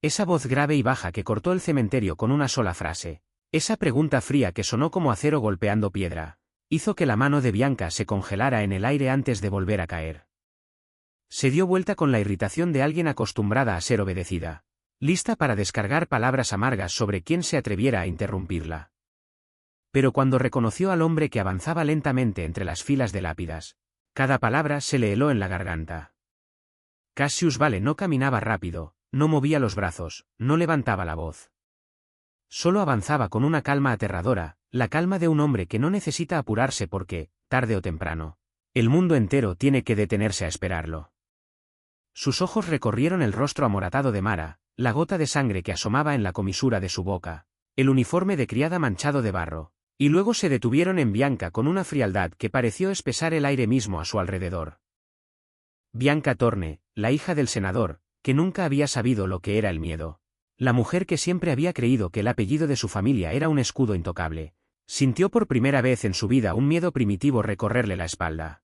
Esa voz grave y baja que cortó el cementerio con una sola frase, esa pregunta fría que sonó como acero golpeando piedra, hizo que la mano de Bianca se congelara en el aire antes de volver a caer. Se dio vuelta con la irritación de alguien acostumbrada a ser obedecida, lista para descargar palabras amargas sobre quien se atreviera a interrumpirla. Pero cuando reconoció al hombre que avanzaba lentamente entre las filas de lápidas, cada palabra se le heló en la garganta. Cassius Vale no caminaba rápido, no movía los brazos, no levantaba la voz. Solo avanzaba con una calma aterradora, la calma de un hombre que no necesita apurarse porque, tarde o temprano, el mundo entero tiene que detenerse a esperarlo. Sus ojos recorrieron el rostro amoratado de Mara, la gota de sangre que asomaba en la comisura de su boca, el uniforme de criada manchado de barro, y luego se detuvieron en Bianca con una frialdad que pareció espesar el aire mismo a su alrededor. Bianca Thorne, la hija del senador, que nunca había sabido lo que era el miedo. La mujer que siempre había creído que el apellido de su familia era un escudo intocable, sintió por primera vez en su vida un miedo primitivo recorrerle la espalda.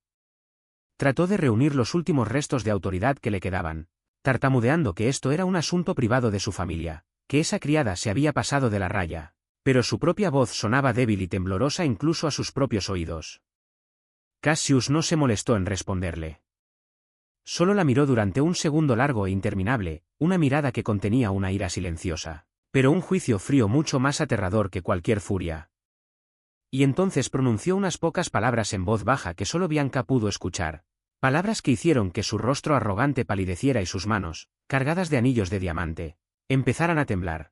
Trató de reunir los últimos restos de autoridad que le quedaban, tartamudeando que esto era un asunto privado de su familia, que esa criada se había pasado de la raya, pero su propia voz sonaba débil y temblorosa incluso a sus propios oídos. Cassius no se molestó en responderle. Solo la miró durante un segundo largo e interminable, una mirada que contenía una ira silenciosa, pero un juicio frío mucho más aterrador que cualquier furia. Y entonces pronunció unas pocas palabras en voz baja que solo Bianca pudo escuchar, palabras que hicieron que su rostro arrogante palideciera y sus manos, cargadas de anillos de diamante, empezaran a temblar.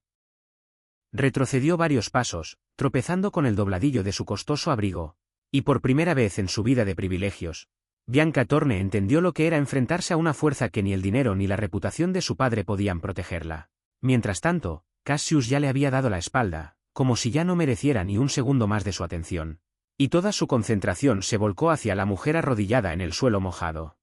Retrocedió varios pasos, tropezando con el dobladillo de su costoso abrigo, y por primera vez en su vida de privilegios, Bianca Thorne entendió lo que era enfrentarse a una fuerza que ni el dinero ni la reputación de su padre podían protegerla. Mientras tanto, Cassius ya le había dado la espalda, como si ya no mereciera ni un segundo más de su atención, y toda su concentración se volcó hacia la mujer arrodillada en el suelo mojado.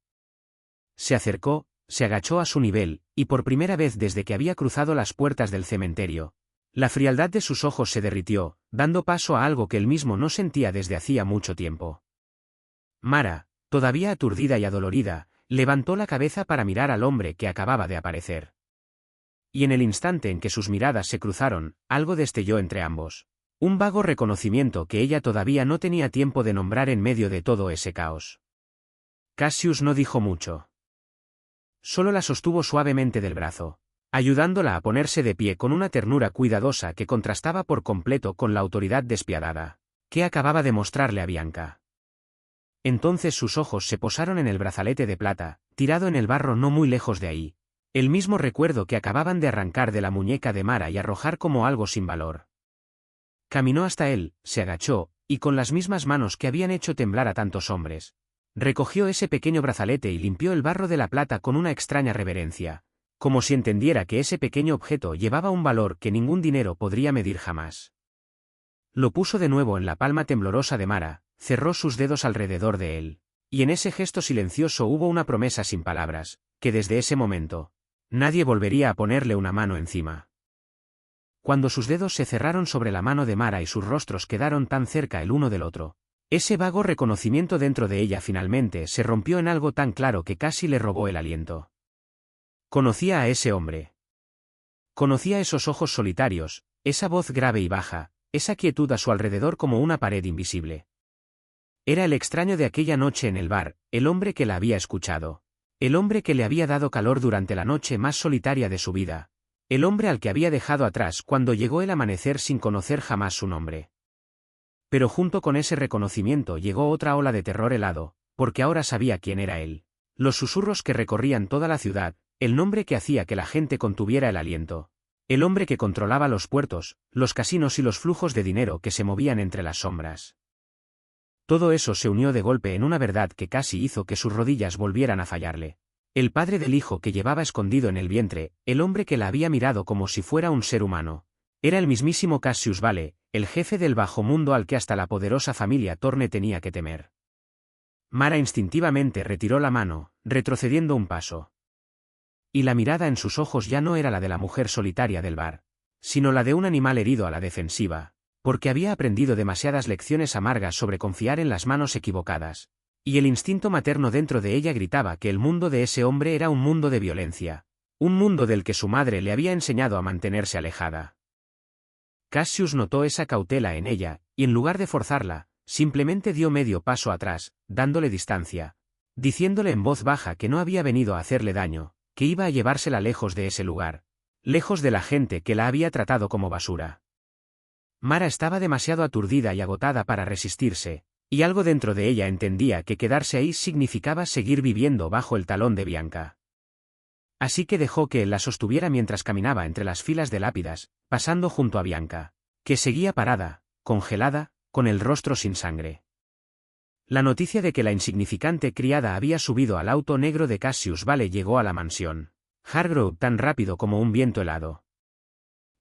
Se acercó, se agachó a su nivel, y por primera vez desde que había cruzado las puertas del cementerio, La frialdad de sus ojos se derritió, dando paso a algo que él mismo no sentía desde hacía mucho tiempo. Mara, todavía aturdida y adolorida, levantó la cabeza para mirar al hombre que acababa de aparecer. Y en el instante en que sus miradas se cruzaron, algo destelló entre ambos. Un vago reconocimiento que ella todavía no tenía tiempo de nombrar en medio de todo ese caos. Cassius no dijo mucho. Solo la sostuvo suavemente del brazo, ayudándola a ponerse de pie con una ternura cuidadosa que contrastaba por completo con la autoridad despiadada que acababa de mostrarle a Bianca. Entonces sus ojos se posaron en el brazalete de plata, tirado en el barro no muy lejos de ahí, el mismo recuerdo que acababan de arrancar de la muñeca de Mara y arrojar como algo sin valor. Caminó hasta él, se agachó, y con las mismas manos que habían hecho temblar a tantos hombres, recogió ese pequeño brazalete y limpió el barro de la plata con una extraña reverencia, como si entendiera que ese pequeño objeto llevaba un valor que ningún dinero podría medir jamás. Lo puso de nuevo en la palma temblorosa de Mara, cerró sus dedos alrededor de él, y en ese gesto silencioso hubo una promesa sin palabras, que desde ese momento, nadie volvería a ponerle una mano encima. Cuando sus dedos se cerraron sobre la mano de Mara y sus rostros quedaron tan cerca el uno del otro, ese vago reconocimiento dentro de ella finalmente se rompió en algo tan claro que casi le robó el aliento. Conocía a ese hombre. Conocía esos ojos solitarios, esa voz grave y baja, esa quietud a su alrededor como una pared invisible. Era el extraño de aquella noche en el bar, el hombre que la había escuchado, el hombre que le había dado calor durante la noche más solitaria de su vida, el hombre al que había dejado atrás cuando llegó el amanecer sin conocer jamás su nombre. Pero junto con ese reconocimiento llegó otra ola de terror helado, porque ahora sabía quién era él. Los susurros que recorrían toda la ciudad, el nombre que hacía que la gente contuviera el aliento, el hombre que controlaba los puertos, los casinos y los flujos de dinero que se movían entre las sombras. Todo eso se unió de golpe en una verdad que casi hizo que sus rodillas volvieran a fallarle. El padre del hijo que llevaba escondido en el vientre, el hombre que la había mirado como si fuera un ser humano, era el mismísimo Cassius Vale, el jefe del bajo mundo al que hasta la poderosa familia Torne tenía que temer. Mara instintivamente retiró la mano, retrocediendo un paso. Y la mirada en sus ojos ya no era la de la mujer solitaria del bar, sino la de un animal herido a la defensiva, porque había aprendido demasiadas lecciones amargas sobre confiar en las manos equivocadas. Y el instinto materno dentro de ella gritaba que el mundo de ese hombre era un mundo de violencia, un mundo del que su madre le había enseñado a mantenerse alejada. Cassius notó esa cautela en ella, y en lugar de forzarla, simplemente dio medio paso atrás, dándole distancia, diciéndole en voz baja que no había venido a hacerle daño, que iba a llevársela lejos de ese lugar, lejos de la gente que la había tratado como basura. Mara estaba demasiado aturdida y agotada para resistirse, y algo dentro de ella entendía que quedarse ahí significaba seguir viviendo bajo el talón de Bianca. Así que dejó que él la sostuviera mientras caminaba entre las filas de lápidas, pasando junto a Bianca, que seguía parada, congelada, con el rostro sin sangre. La noticia de que la insignificante criada había subido al auto negro de Cassius Vale llegó a la mansión Hargrove tan rápido como un viento helado.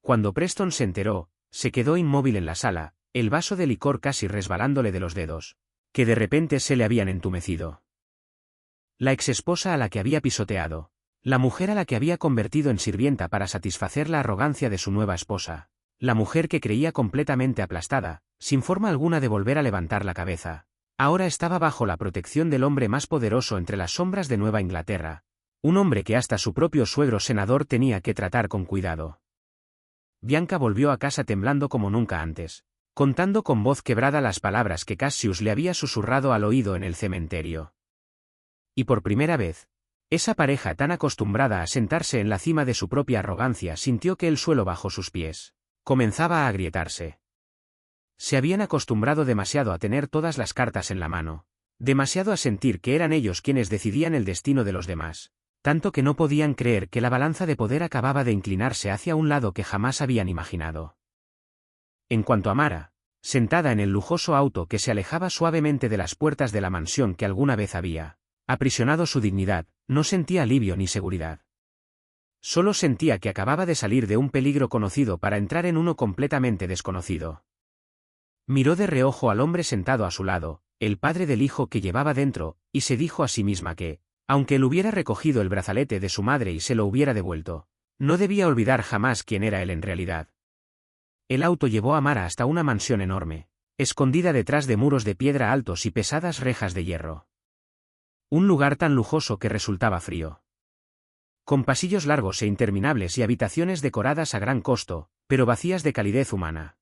Cuando Preston se enteró, se quedó inmóvil en la sala, el vaso de licor casi resbalándole de los dedos, que de repente se le habían entumecido. La exesposa a la que había pisoteado, la mujer a la que había convertido en sirvienta para satisfacer la arrogancia de su nueva esposa, la mujer que creía completamente aplastada, sin forma alguna de volver a levantar la cabeza, ahora estaba bajo la protección del hombre más poderoso entre las sombras de Nueva Inglaterra, un hombre que hasta su propio suegro senador tenía que tratar con cuidado. Bianca volvió a casa temblando como nunca antes, contando con voz quebrada las palabras que Cassius le había susurrado al oído en el cementerio. Y por primera vez, esa pareja tan acostumbrada a sentarse en la cima de su propia arrogancia sintió que el suelo bajo sus pies comenzaba a agrietarse. Se habían acostumbrado demasiado a tener todas las cartas en la mano, demasiado a sentir que eran ellos quienes decidían el destino de los demás, tanto que no podían creer que la balanza de poder acababa de inclinarse hacia un lado que jamás habían imaginado. En cuanto a Mara, sentada en el lujoso auto que se alejaba suavemente de las puertas de la mansión que alguna vez había aprisionado su dignidad, no sentía alivio ni seguridad. Solo sentía que acababa de salir de un peligro conocido para entrar en uno completamente desconocido. Miró de reojo al hombre sentado a su lado, el padre del hijo que llevaba dentro, y se dijo a sí misma que, aunque él hubiera recogido el brazalete de su madre y se lo hubiera devuelto, no debía olvidar jamás quién era él en realidad. El auto llevó a Mara hasta una mansión enorme, escondida detrás de muros de piedra altos y pesadas rejas de hierro. Un lugar tan lujoso que resultaba frío. Con pasillos largos e interminables y habitaciones decoradas a gran costo, pero vacías de calidez humana.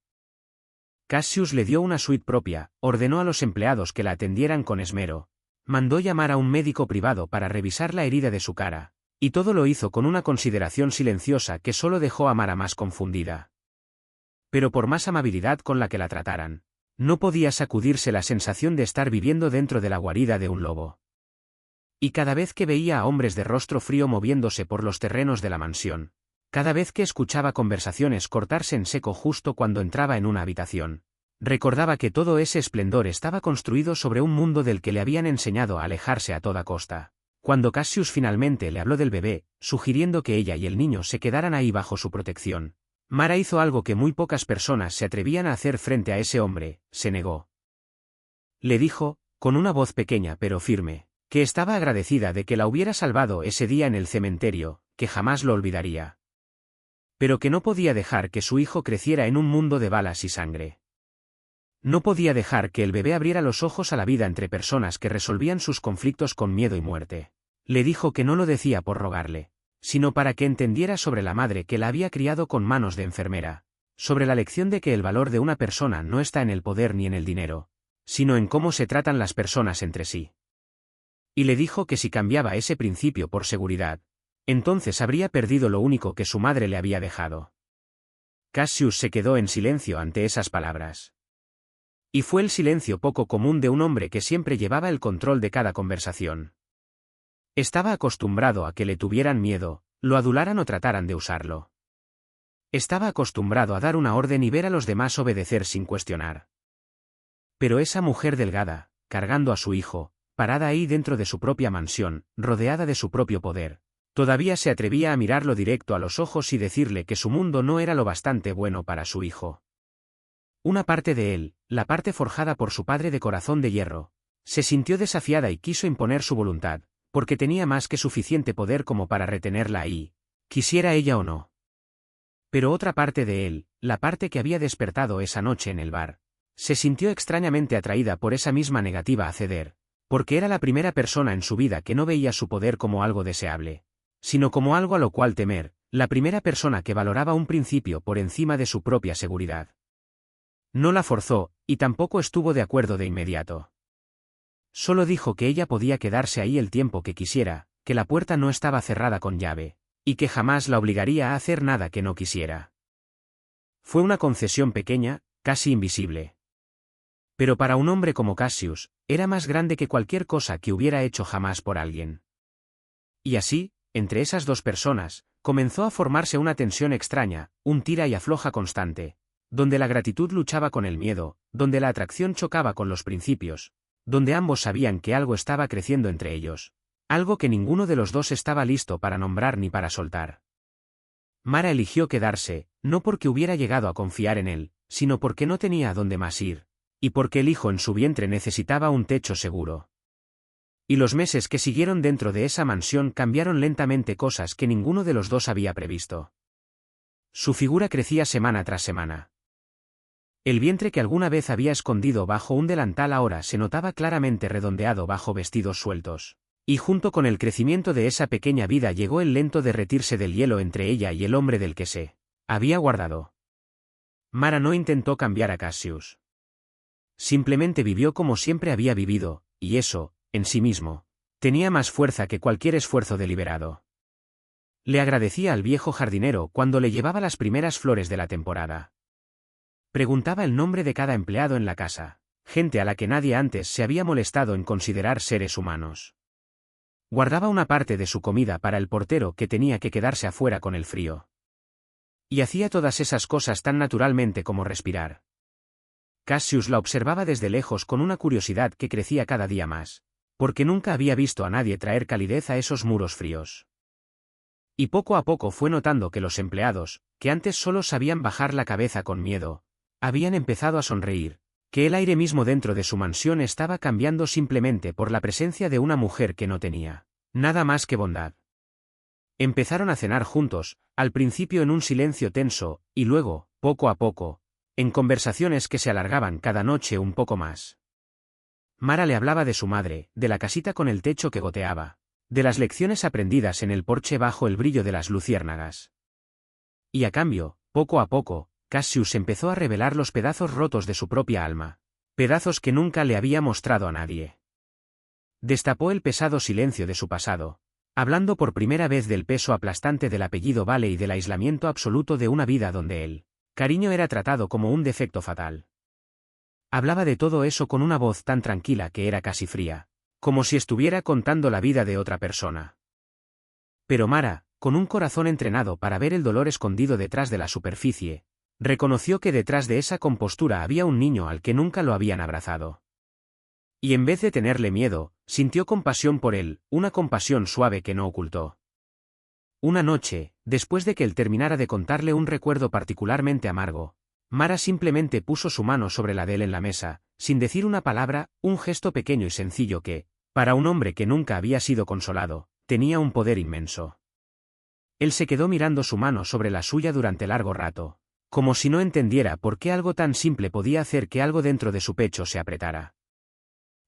Cassius le dio una suite propia, ordenó a los empleados que la atendieran con esmero, mandó llamar a un médico privado para revisar la herida de su cara, y todo lo hizo con una consideración silenciosa que solo dejó a Mara más confundida. Pero por más amabilidad con la que la trataran, no podía sacudirse la sensación de estar viviendo dentro de la guarida de un lobo. Y cada vez que veía a hombres de rostro frío moviéndose por los terrenos de la mansión, cada vez que escuchaba conversaciones cortarse en seco justo cuando entraba en una habitación, recordaba que todo ese esplendor estaba construido sobre un mundo del que le habían enseñado a alejarse a toda costa. Cuando Cassius finalmente le habló del bebé, sugiriendo que ella y el niño se quedaran ahí bajo su protección, Mara hizo algo que muy pocas personas se atrevían a hacer frente a ese hombre, se negó. Le dijo, con una voz pequeña pero firme, que estaba agradecida de que la hubiera salvado ese día en el cementerio, que jamás lo olvidaría. Pero que no podía dejar que su hijo creciera en un mundo de balas y sangre. No podía dejar que el bebé abriera los ojos a la vida entre personas que resolvían sus conflictos con miedo y muerte. Le dijo que no lo decía por rogarle, sino para que entendiera sobre la madre que la había criado con manos de enfermera, sobre la lección de que el valor de una persona no está en el poder ni en el dinero, sino en cómo se tratan las personas entre sí. Y le dijo que si cambiaba ese principio por seguridad, entonces habría perdido lo único que su madre le había dejado. Cassius se quedó en silencio ante esas palabras. Y fue el silencio poco común de un hombre que siempre llevaba el control de cada conversación. Estaba acostumbrado a que le tuvieran miedo, lo adularan o trataran de usarlo. Estaba acostumbrado a dar una orden y ver a los demás obedecer sin cuestionar. Pero esa mujer delgada, cargando a su hijo, parada ahí dentro de su propia mansión, rodeada de su propio poder, todavía se atrevía a mirarlo directo a los ojos y decirle que su mundo no era lo bastante bueno para su hijo. Una parte de él, la parte forjada por su padre de corazón de hierro, se sintió desafiada y quiso imponer su voluntad, porque tenía más que suficiente poder como para retenerla ahí, quisiera ella o no. Pero otra parte de él, la parte que había despertado esa noche en el bar, se sintió extrañamente atraída por esa misma negativa a ceder, porque era la primera persona en su vida que no veía su poder como algo deseable, sino como algo a lo cual temer, la primera persona que valoraba un principio por encima de su propia seguridad. No la forzó, y tampoco estuvo de acuerdo de inmediato. Solo dijo que ella podía quedarse ahí el tiempo que quisiera, que la puerta no estaba cerrada con llave, y que jamás la obligaría a hacer nada que no quisiera. Fue una concesión pequeña, casi invisible. Pero para un hombre como Cassius, era más grande que cualquier cosa que hubiera hecho jamás por alguien. Y así, entre esas dos personas, comenzó a formarse una tensión extraña, un tira y afloja constante, donde la gratitud luchaba con el miedo, donde la atracción chocaba con los principios, donde ambos sabían que algo estaba creciendo entre ellos, algo que ninguno de los dos estaba listo para nombrar ni para soltar. Mara eligió quedarse, no porque hubiera llegado a confiar en él, sino porque no tenía a dónde más ir, y porque el hijo en su vientre necesitaba un techo seguro. Y los meses que siguieron dentro de esa mansión cambiaron lentamente cosas que ninguno de los dos había previsto. Su figura crecía semana tras semana. El vientre que alguna vez había escondido bajo un delantal ahora se notaba claramente redondeado bajo vestidos sueltos. Y junto con el crecimiento de esa pequeña vida llegó el lento derretirse del hielo entre ella y el hombre del que se había guardado. Mara no intentó cambiar a Cassius. Simplemente vivió como siempre había vivido, y eso, en sí mismo, tenía más fuerza que cualquier esfuerzo deliberado. Le agradecía al viejo jardinero cuando le llevaba las primeras flores de la temporada. Preguntaba el nombre de cada empleado en la casa, gente a la que nadie antes se había molestado en considerar seres humanos. Guardaba una parte de su comida para el portero que tenía que quedarse afuera con el frío. Y hacía todas esas cosas tan naturalmente como respirar. Cassius la observaba desde lejos con una curiosidad que crecía cada día más, porque nunca había visto a nadie traer calidez a esos muros fríos. Y poco a poco fue notando que los empleados, que antes solo sabían bajar la cabeza con miedo, habían empezado a sonreír, que el aire mismo dentro de su mansión estaba cambiando simplemente por la presencia de una mujer que no tenía nada más que bondad. Empezaron a cenar juntos, al principio en un silencio tenso, y luego, poco a poco, en conversaciones que se alargaban cada noche un poco más. Mara le hablaba de su madre, de la casita con el techo que goteaba, de las lecciones aprendidas en el porche bajo el brillo de las luciérnagas. Y a cambio, poco a poco, Cassius empezó a revelar los pedazos rotos de su propia alma, pedazos que nunca le había mostrado a nadie. Destapó el pesado silencio de su pasado, hablando por primera vez del peso aplastante del apellido Vale y del aislamiento absoluto de una vida donde el cariño era tratado como un defecto fatal. Hablaba de todo eso con una voz tan tranquila que era casi fría, como si estuviera contando la vida de otra persona. Pero Mara, con un corazón entrenado para ver el dolor escondido detrás de la superficie, reconoció que detrás de esa compostura había un niño al que nunca lo habían abrazado. Y en vez de tenerle miedo, sintió compasión por él, una compasión suave que no ocultó. Una noche, después de que él terminara de contarle un recuerdo particularmente amargo, Mara simplemente puso su mano sobre la de él en la mesa, sin decir una palabra, un gesto pequeño y sencillo que, para un hombre que nunca había sido consolado, tenía un poder inmenso. Él se quedó mirando su mano sobre la suya durante largo rato, como si no entendiera por qué algo tan simple podía hacer que algo dentro de su pecho se apretara.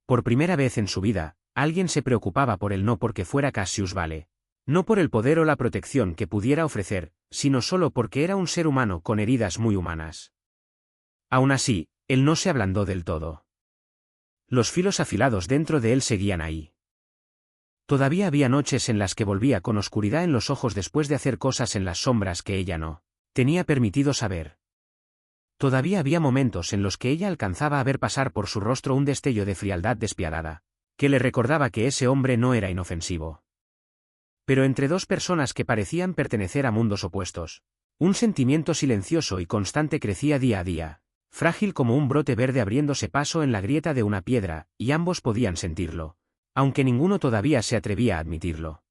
Por primera vez en su vida, alguien se preocupaba por él no porque fuera Cassius Vale, no por el poder o la protección que pudiera ofrecer, sino solo porque era un ser humano con heridas muy humanas. Aún así, él no se ablandó del todo. Los filos afilados dentro de él seguían ahí. Todavía había noches en las que volvía con oscuridad en los ojos después de hacer cosas en las sombras que ella no tenía permitido saber. Todavía había momentos en los que ella alcanzaba a ver pasar por su rostro un destello de frialdad despiadada, que le recordaba que ese hombre no era inofensivo. Pero entre dos personas que parecían pertenecer a mundos opuestos, un sentimiento silencioso y constante crecía día a día, frágil como un brote verde abriéndose paso en la grieta de una piedra, y ambos podían sentirlo, aunque ninguno todavía se atrevía a admitirlo.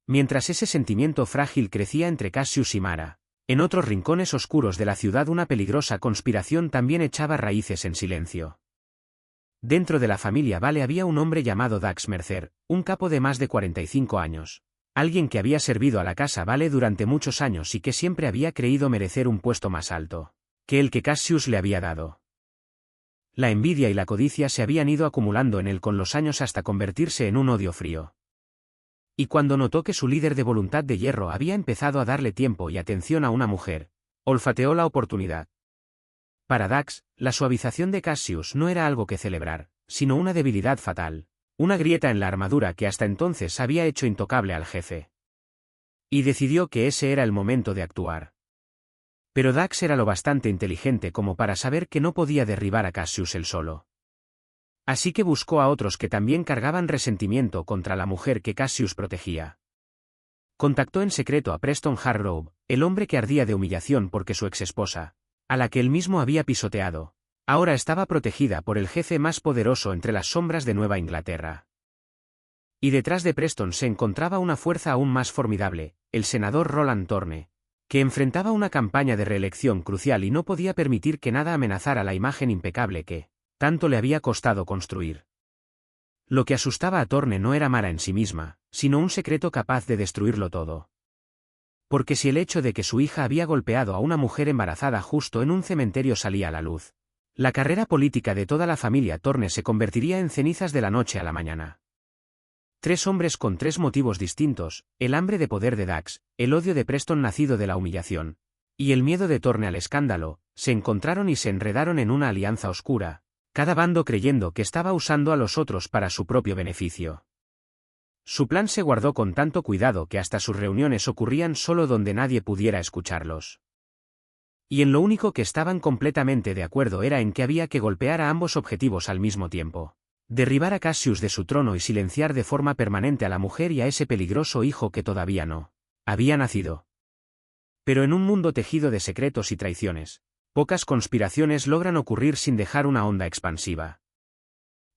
Mientras ese sentimiento frágil crecía entre Cassius y Mara, en otros rincones oscuros de la ciudad una peligrosa conspiración también echaba raíces en silencio. Dentro de la familia Vale había un hombre llamado Dax Mercer, un capo de más de 45 años, alguien que había servido a la casa Vale durante muchos años y que siempre había creído merecer un puesto más alto que el que Cassius le había dado. La envidia y la codicia se habían ido acumulando en él con los años hasta convertirse en un odio frío. Y cuando notó que su líder de voluntad de hierro había empezado a darle tiempo y atención a una mujer, olfateó la oportunidad. Para Dax, la suavización de Cassius no era algo que celebrar, sino una debilidad fatal, una grieta en la armadura que hasta entonces había hecho intocable al jefe. Y decidió que ese era el momento de actuar. Pero Dax era lo bastante inteligente como para saber que no podía derribar a Cassius él solo. Así que buscó a otros que también cargaban resentimiento contra la mujer que Cassius protegía. Contactó en secreto a Preston Hargrove, el hombre que ardía de humillación porque su exesposa, a la que él mismo había pisoteado, ahora estaba protegida por el jefe más poderoso entre las sombras de Nueva Inglaterra. Y detrás de Preston se encontraba una fuerza aún más formidable, el senador Roland Thorne, que enfrentaba una campaña de reelección crucial y no podía permitir que nada amenazara la imagen impecable que tanto le había costado construir. Lo que asustaba a Thorne no era Mara en sí misma, sino un secreto capaz de destruirlo todo. Porque si el hecho de que su hija había golpeado a una mujer embarazada justo en un cementerio salía a la luz, la carrera política de toda la familia Thorne se convertiría en cenizas de la noche a la mañana. Tres hombres con tres motivos distintos, el hambre de poder de Dax, el odio de Preston nacido de la humillación, y el miedo de Thorne al escándalo, se encontraron y se enredaron en una alianza oscura, cada bando creyendo que estaba usando a los otros para su propio beneficio. Su plan se guardó con tanto cuidado que hasta sus reuniones ocurrían solo donde nadie pudiera escucharlos. Y en lo único que estaban completamente de acuerdo era en que había que golpear a ambos objetivos al mismo tiempo. Derribar a Cassius de su trono y silenciar de forma permanente a la mujer y a ese peligroso hijo que todavía no había nacido. Pero en un mundo tejido de secretos y traiciones, pocas conspiraciones logran ocurrir sin dejar una onda expansiva.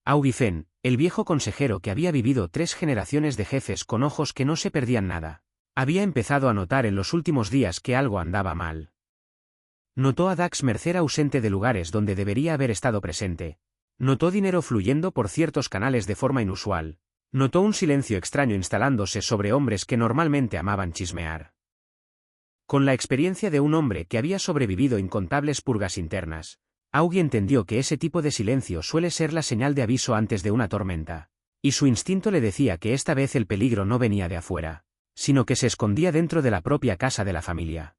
Augifén, el viejo consejero que había vivido 3 generaciones de jefes con ojos que no se perdían nada, había empezado a notar en los últimos días que algo andaba mal. Notó a Dax Mercer ausente de lugares donde debería haber estado presente. Notó dinero fluyendo por ciertos canales de forma inusual. Notó un silencio extraño instalándose sobre hombres que normalmente amaban chismear. Con la experiencia de un hombre que había sobrevivido incontables purgas internas, Augie entendió que ese tipo de silencio suele ser la señal de aviso antes de una tormenta, y su instinto le decía que esta vez el peligro no venía de afuera, sino que se escondía dentro de la propia casa de la familia.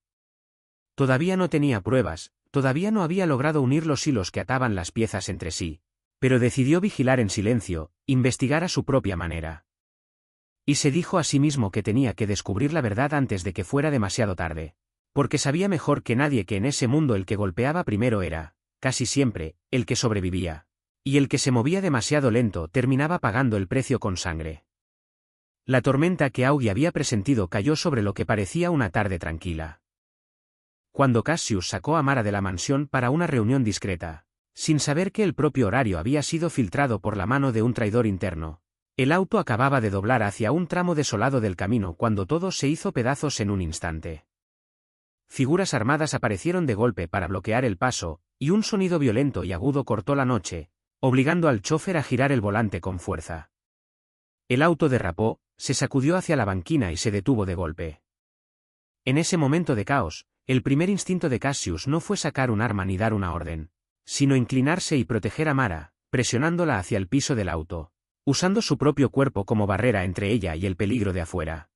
Todavía no tenía pruebas, todavía no había logrado unir los hilos que ataban las piezas entre sí, pero decidió vigilar en silencio, investigar a su propia manera. Y se dijo a sí mismo que tenía que descubrir la verdad antes de que fuera demasiado tarde, porque sabía mejor que nadie que en ese mundo el que golpeaba primero era, casi siempre, el que sobrevivía, y el que se movía demasiado lento terminaba pagando el precio con sangre. La tormenta que Augie había presentido cayó sobre lo que parecía una tarde tranquila. Cuando Cassius sacó a Mara de la mansión para una reunión discreta, sin saber que el propio horario había sido filtrado por la mano de un traidor interno, el auto acababa de doblar hacia un tramo desolado del camino cuando todo se hizo pedazos en un instante. Figuras armadas aparecieron de golpe para bloquear el paso, y un sonido violento y agudo cortó la noche, obligando al chófer a girar el volante con fuerza. El auto derrapó, se sacudió hacia la banquina y se detuvo de golpe. En ese momento de caos, el primer instinto de Cassius no fue sacar un arma ni dar una orden, sino inclinarse y proteger a Mara, presionándola hacia el piso del auto, usando su propio cuerpo como barrera entre ella y el peligro de afuera.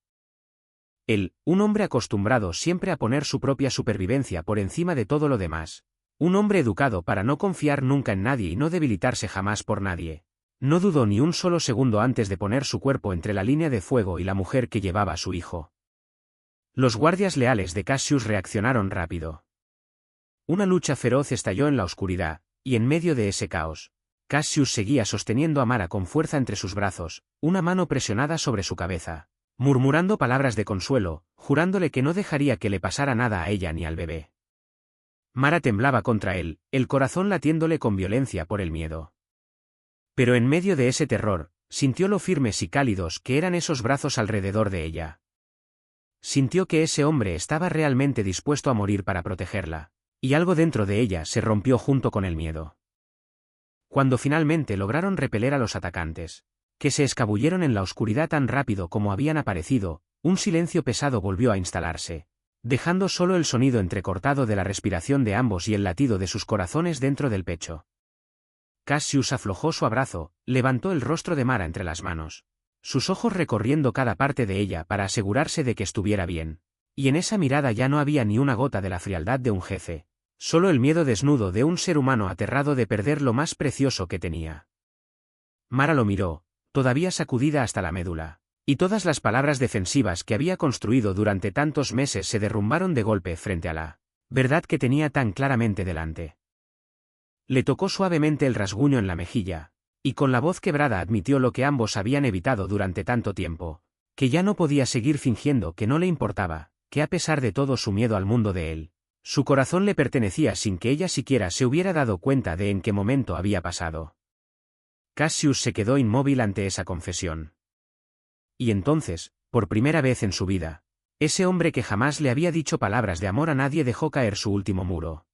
Él, un hombre acostumbrado siempre a poner su propia supervivencia por encima de todo lo demás, un hombre educado para no confiar nunca en nadie y no debilitarse jamás por nadie, no dudó ni un solo segundo antes de poner su cuerpo entre la línea de fuego y la mujer que llevaba a su hijo. Los guardias leales de Cassius reaccionaron rápido. Una lucha feroz estalló en la oscuridad, y en medio de ese caos, Cassius seguía sosteniendo a Mara con fuerza entre sus brazos, una mano presionada sobre su cabeza, murmurando palabras de consuelo, jurándole que no dejaría que le pasara nada a ella ni al bebé. Mara temblaba contra él, el corazón latiéndole con violencia por el miedo. Pero en medio de ese terror, sintió lo firmes y cálidos que eran esos brazos alrededor de ella. Sintió que ese hombre estaba realmente dispuesto a morir para protegerla, y algo dentro de ella se rompió junto con el miedo. Cuando finalmente lograron repeler a los atacantes, que se escabulleron en la oscuridad tan rápido como habían aparecido, un silencio pesado volvió a instalarse, dejando solo el sonido entrecortado de la respiración de ambos y el latido de sus corazones dentro del pecho. Cassius aflojó su abrazo, levantó el rostro de Mara entre las manos, sus ojos recorriendo cada parte de ella para asegurarse de que estuviera bien, y en esa mirada ya no había ni una gota de la frialdad de un jefe, solo el miedo desnudo de un ser humano aterrado de perder lo más precioso que tenía. Mara lo miró, todavía sacudida hasta la médula, y todas las palabras defensivas que había construido durante tantos meses se derrumbaron de golpe frente a la verdad que tenía tan claramente delante. Le tocó suavemente el rasguño en la mejilla, y con la voz quebrada admitió lo que ambos habían evitado durante tanto tiempo, que ya no podía seguir fingiendo que no le importaba, que a pesar de todo su miedo al mundo de él, su corazón le pertenecía sin que ella siquiera se hubiera dado cuenta de en qué momento había pasado. Cassius se quedó inmóvil ante esa confesión. Y entonces, por primera vez en su vida, ese hombre que jamás le había dicho palabras de amor a nadie dejó caer su último muro.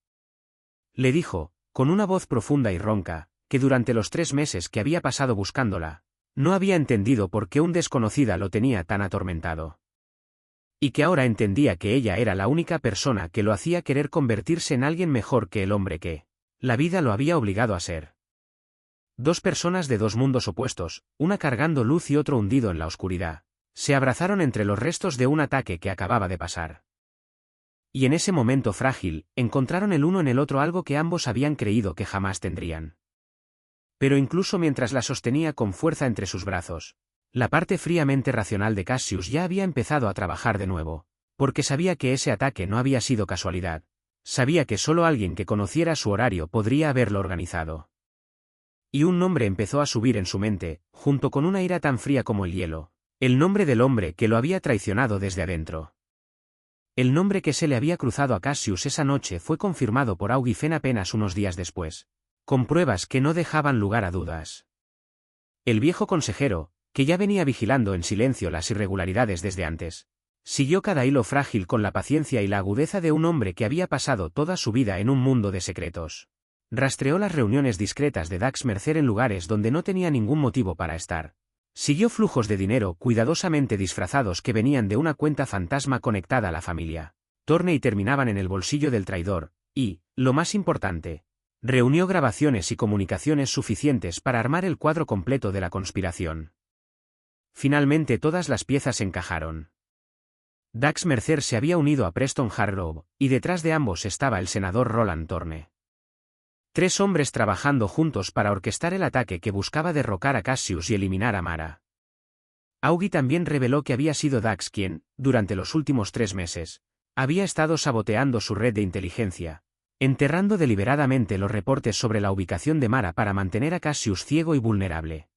Le dijo, con una voz profunda y ronca, que durante los 3 meses que había pasado buscándola, no había entendido por qué un desconocida lo tenía tan atormentado. Y que ahora entendía que ella era la única persona que lo hacía querer convertirse en alguien mejor que el hombre que la vida lo había obligado a ser. 2 personas de 2 mundos opuestos, una cargando luz y otro hundido en la oscuridad, se abrazaron entre los restos de un ataque que acababa de pasar. Y en ese momento frágil, encontraron el uno en el otro algo que ambos habían creído que jamás tendrían. Pero incluso mientras la sostenía con fuerza entre sus brazos, la parte fríamente racional de Cassius ya había empezado a trabajar de nuevo, porque sabía que ese ataque no había sido casualidad, sabía que solo alguien que conociera su horario podría haberlo organizado. Y un nombre empezó a subir en su mente, junto con una ira tan fría como el hielo, el nombre del hombre que lo había traicionado desde adentro. El nombre que se le había cruzado a Cassius esa noche fue confirmado por Augie Fenn apenas unos días después, con pruebas que no dejaban lugar a dudas. El viejo consejero, que ya venía vigilando en silencio las irregularidades desde antes, siguió cada hilo frágil con la paciencia y la agudeza de un hombre que había pasado toda su vida en un mundo de secretos. Rastreó las reuniones discretas de Dax Mercer en lugares donde no tenía ningún motivo para estar. Siguió flujos de dinero cuidadosamente disfrazados que venían de una cuenta fantasma conectada a la familia. Thorne y terminaban en el bolsillo del traidor, y, lo más importante, reunió grabaciones y comunicaciones suficientes para armar el cuadro completo de la conspiración. Finalmente todas las piezas encajaron. Dax Mercer se había unido a Preston Hargrove, y detrás de ambos estaba el senador Roland Thorne. 3 hombres trabajando juntos para orquestar el ataque que buscaba derrocar a Cassius y eliminar a Mara. Augie también reveló que había sido Dax quien, durante los últimos 3 meses, había estado saboteando su red de inteligencia, enterrando deliberadamente los reportes sobre la ubicación de Mara para mantener a Cassius ciego y vulnerable.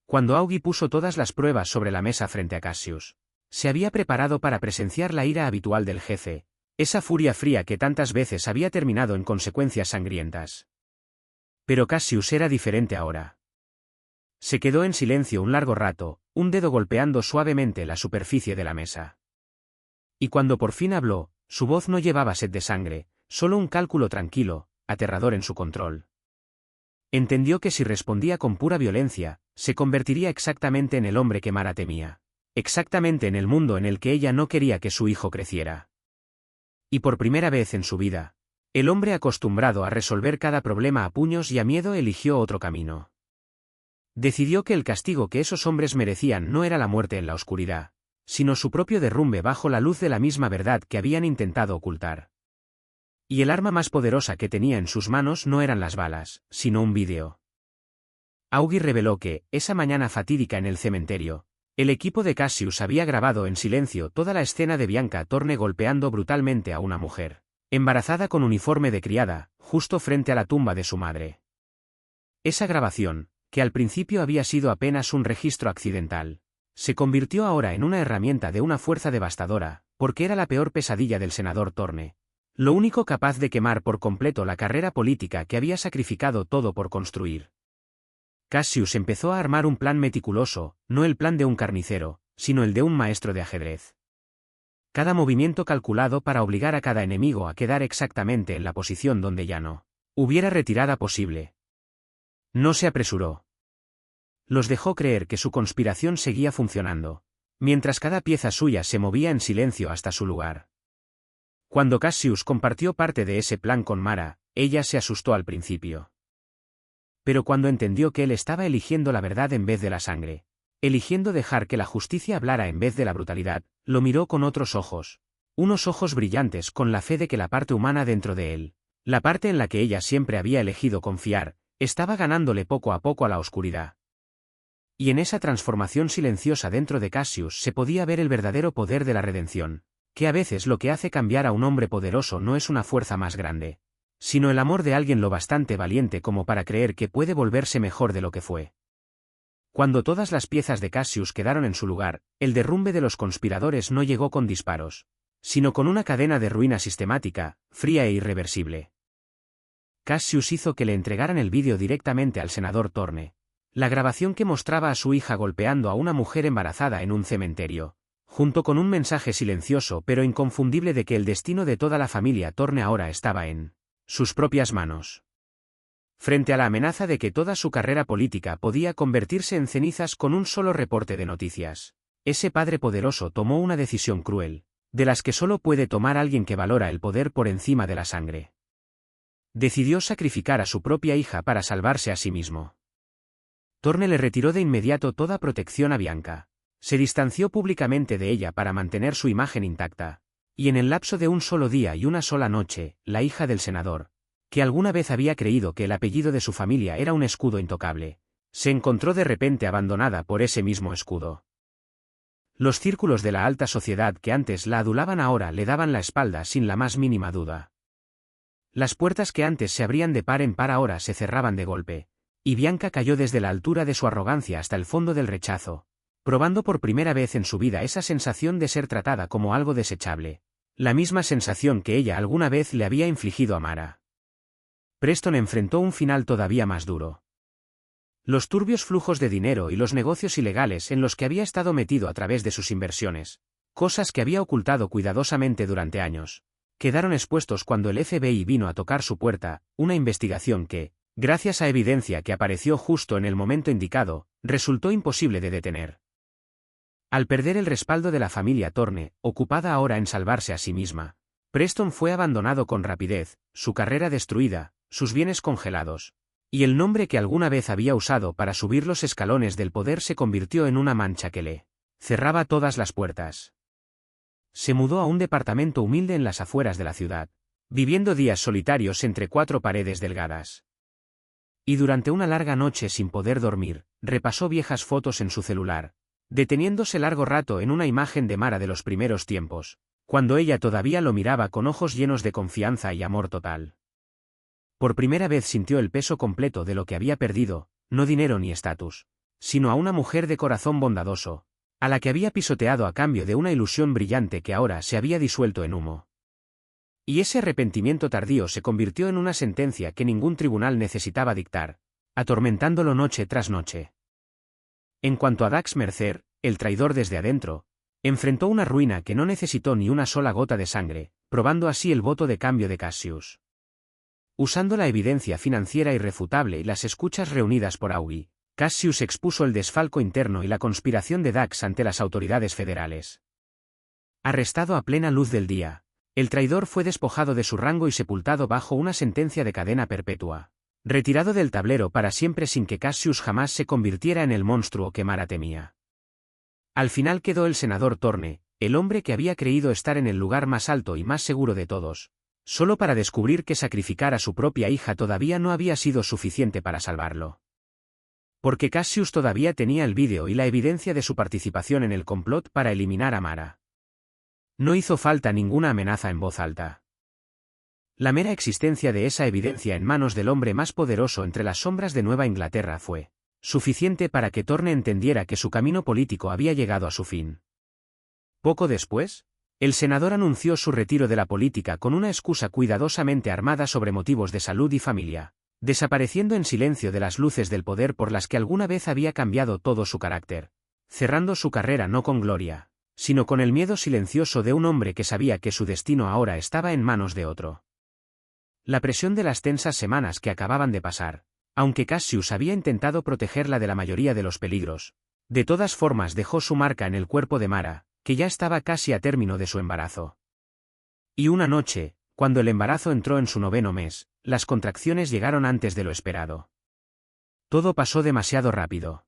Cuando Augie puso todas las pruebas sobre la mesa frente a Cassius, se había preparado para presenciar la ira habitual del jefe, esa furia fría que tantas veces había terminado en consecuencias sangrientas. Pero Cassius era diferente ahora. Se quedó en silencio un largo rato, un dedo golpeando suavemente la superficie de la mesa. Y cuando por fin habló, su voz no llevaba sed de sangre, solo un cálculo tranquilo, aterrador en su control. Entendió que si respondía con pura violencia, se convertiría exactamente en el hombre que Mara temía. Exactamente en el mundo en el que ella no quería que su hijo creciera. Y por primera vez en su vida, el hombre acostumbrado a resolver cada problema a puños y a miedo eligió otro camino. Decidió que el castigo que esos hombres merecían no era la muerte en la oscuridad, sino su propio derrumbe bajo la luz de la misma verdad que habían intentado ocultar. Y el arma más poderosa que tenía en sus manos no eran las balas, sino un vídeo. Augie reveló que, esa mañana fatídica en el cementerio, el equipo de Cassius había grabado en silencio toda la escena de Bianca Thorne golpeando brutalmente a una mujer, embarazada con uniforme de criada, justo frente a la tumba de su madre. Esa grabación, que al principio había sido apenas un registro accidental, se convirtió ahora en una herramienta de una fuerza devastadora, porque era la peor pesadilla del senador Thorne, lo único capaz de quemar por completo la carrera política que había sacrificado todo por construir. Cassius empezó a armar un plan meticuloso, no el plan de un carnicero, sino el de un maestro de ajedrez. Cada movimiento calculado para obligar a cada enemigo a quedar exactamente en la posición donde ya no hubiera retirada posible. No se apresuró. Los dejó creer que su conspiración seguía funcionando, mientras cada pieza suya se movía en silencio hasta su lugar. Cuando Cassius compartió parte de ese plan con Mara, ella se asustó al principio. Pero cuando entendió que él estaba eligiendo la verdad en vez de la sangre, eligiendo dejar que la justicia hablara en vez de la brutalidad, lo miró con otros ojos, unos ojos brillantes con la fe de que la parte humana dentro de él, la parte en la que ella siempre había elegido confiar, estaba ganándole poco a poco a la oscuridad. Y en esa transformación silenciosa dentro de Cassius se podía ver el verdadero poder de la redención, que a veces lo que hace cambiar a un hombre poderoso no es una fuerza más grande, sino el amor de alguien lo bastante valiente como para creer que puede volverse mejor de lo que fue. Cuando todas las piezas de Cassius quedaron en su lugar, el derrumbe de los conspiradores no llegó con disparos, sino con una cadena de ruina sistemática, fría e irreversible. Cassius hizo que le entregaran el vídeo directamente al senador Thorne, la grabación que mostraba a su hija golpeando a una mujer embarazada en un cementerio, junto con un mensaje silencioso pero inconfundible de que el destino de toda la familia Thorne ahora estaba en sus propias manos. Frente a la amenaza de que toda su carrera política podía convertirse en cenizas con un solo reporte de noticias, ese padre poderoso tomó una decisión cruel, de las que solo puede tomar alguien que valora el poder por encima de la sangre. Decidió sacrificar a su propia hija para salvarse a sí mismo. Thorne le retiró de inmediato toda protección a Bianca, se distanció públicamente de ella para mantener su imagen intacta, y en el lapso de un solo día y una sola noche, la hija del senador, que alguna vez había creído que el apellido de su familia era un escudo intocable, se encontró de repente abandonada por ese mismo escudo. Los círculos de la alta sociedad que antes la adulaban ahora le daban la espalda sin la más mínima duda. Las puertas que antes se abrían de par en par ahora se cerraban de golpe, y Bianca cayó desde la altura de su arrogancia hasta el fondo del rechazo, probando por primera vez en su vida esa sensación de ser tratada como algo desechable, la misma sensación que ella alguna vez le había infligido a Mara. Preston enfrentó un final todavía más duro. Los turbios flujos de dinero y los negocios ilegales en los que había estado metido a través de sus inversiones, cosas que había ocultado cuidadosamente durante años, quedaron expuestos cuando el FBI vino a tocar su puerta, una investigación que, gracias a evidencia que apareció justo en el momento indicado, resultó imposible de detener. Al perder el respaldo de la familia Thorne, ocupada ahora en salvarse a sí misma, Preston fue abandonado con rapidez, su carrera destruida, sus bienes congelados. Y el nombre que alguna vez había usado para subir los escalones del poder se convirtió en una mancha que le cerraba todas las puertas. Se mudó a un departamento humilde en las afueras de la ciudad, viviendo días solitarios entre 4 paredes delgadas. Y durante una larga noche sin poder dormir, repasó viejas fotos en su celular, deteniéndose largo rato en una imagen de Mara de los primeros tiempos, cuando ella todavía lo miraba con ojos llenos de confianza y amor total. Por primera vez sintió el peso completo de lo que había perdido, no dinero ni estatus, sino a una mujer de corazón bondadoso, a la que había pisoteado a cambio de una ilusión brillante que ahora se había disuelto en humo. Y ese arrepentimiento tardío se convirtió en una sentencia que ningún tribunal necesitaba dictar, atormentándolo noche tras noche. En cuanto a Dax Mercer, el traidor desde adentro, enfrentó una ruina que no necesitó ni una sola gota de sangre, probando así el voto de cambio de Cassius. Usando la evidencia financiera irrefutable y las escuchas reunidas por Augie, Cassius expuso el desfalco interno y la conspiración de Dax ante las autoridades federales. Arrestado a plena luz del día, el traidor fue despojado de su rango y sepultado bajo una sentencia de cadena perpetua, retirado del tablero para siempre sin que Cassius jamás se convirtiera en el monstruo que Mara temía. Al final quedó el senador Thorne, el hombre que había creído estar en el lugar más alto y más seguro de todos, solo para descubrir que sacrificar a su propia hija todavía no había sido suficiente para salvarlo. Porque Cassius todavía tenía el vídeo y la evidencia de su participación en el complot para eliminar a Mara. No hizo falta ninguna amenaza en voz alta. La mera existencia de esa evidencia en manos del hombre más poderoso entre las sombras de Nueva Inglaterra fue suficiente para que Thorne entendiera que su camino político había llegado a su fin. Poco después, el senador anunció su retiro de la política con una excusa cuidadosamente armada sobre motivos de salud y familia, desapareciendo en silencio de las luces del poder por las que alguna vez había cambiado todo su carácter, cerrando su carrera no con gloria, sino con el miedo silencioso de un hombre que sabía que su destino ahora estaba en manos de otro. La presión de las tensas semanas que acababan de pasar, aunque Cassius había intentado protegerla de la mayoría de los peligros, de todas formas dejó su marca en el cuerpo de Mara, que ya estaba casi a término de su embarazo. Y una noche, cuando el embarazo entró en su 9º mes, las contracciones llegaron antes de lo esperado. Todo pasó demasiado rápido.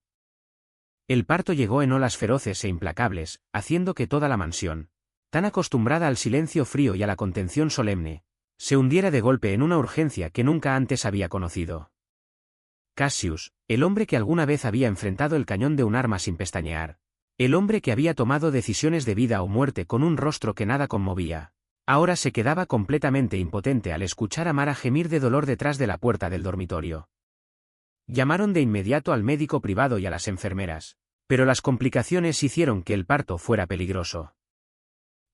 El parto llegó en olas feroces e implacables, haciendo que toda la mansión, tan acostumbrada al silencio frío y a la contención solemne, se hundiera de golpe en una urgencia que nunca antes había conocido. Cassius, el hombre que alguna vez había enfrentado el cañón de un arma sin pestañear, el hombre que había tomado decisiones de vida o muerte con un rostro que nada conmovía, ahora se quedaba completamente impotente al escuchar a Mara gemir de dolor detrás de la puerta del dormitorio. Llamaron de inmediato al médico privado y a las enfermeras, pero las complicaciones hicieron que el parto fuera peligroso.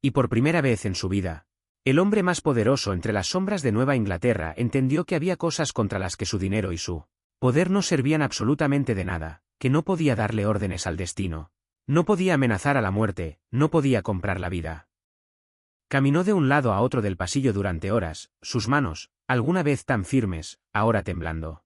Y por primera vez en su vida, el hombre más poderoso entre las sombras de Nueva Inglaterra entendió que había cosas contra las que su dinero y su poder no servían absolutamente de nada, que no podía darle órdenes al destino, no podía amenazar a la muerte, no podía comprar la vida. Caminó de un lado a otro del pasillo durante horas, sus manos, alguna vez tan firmes, ahora temblando.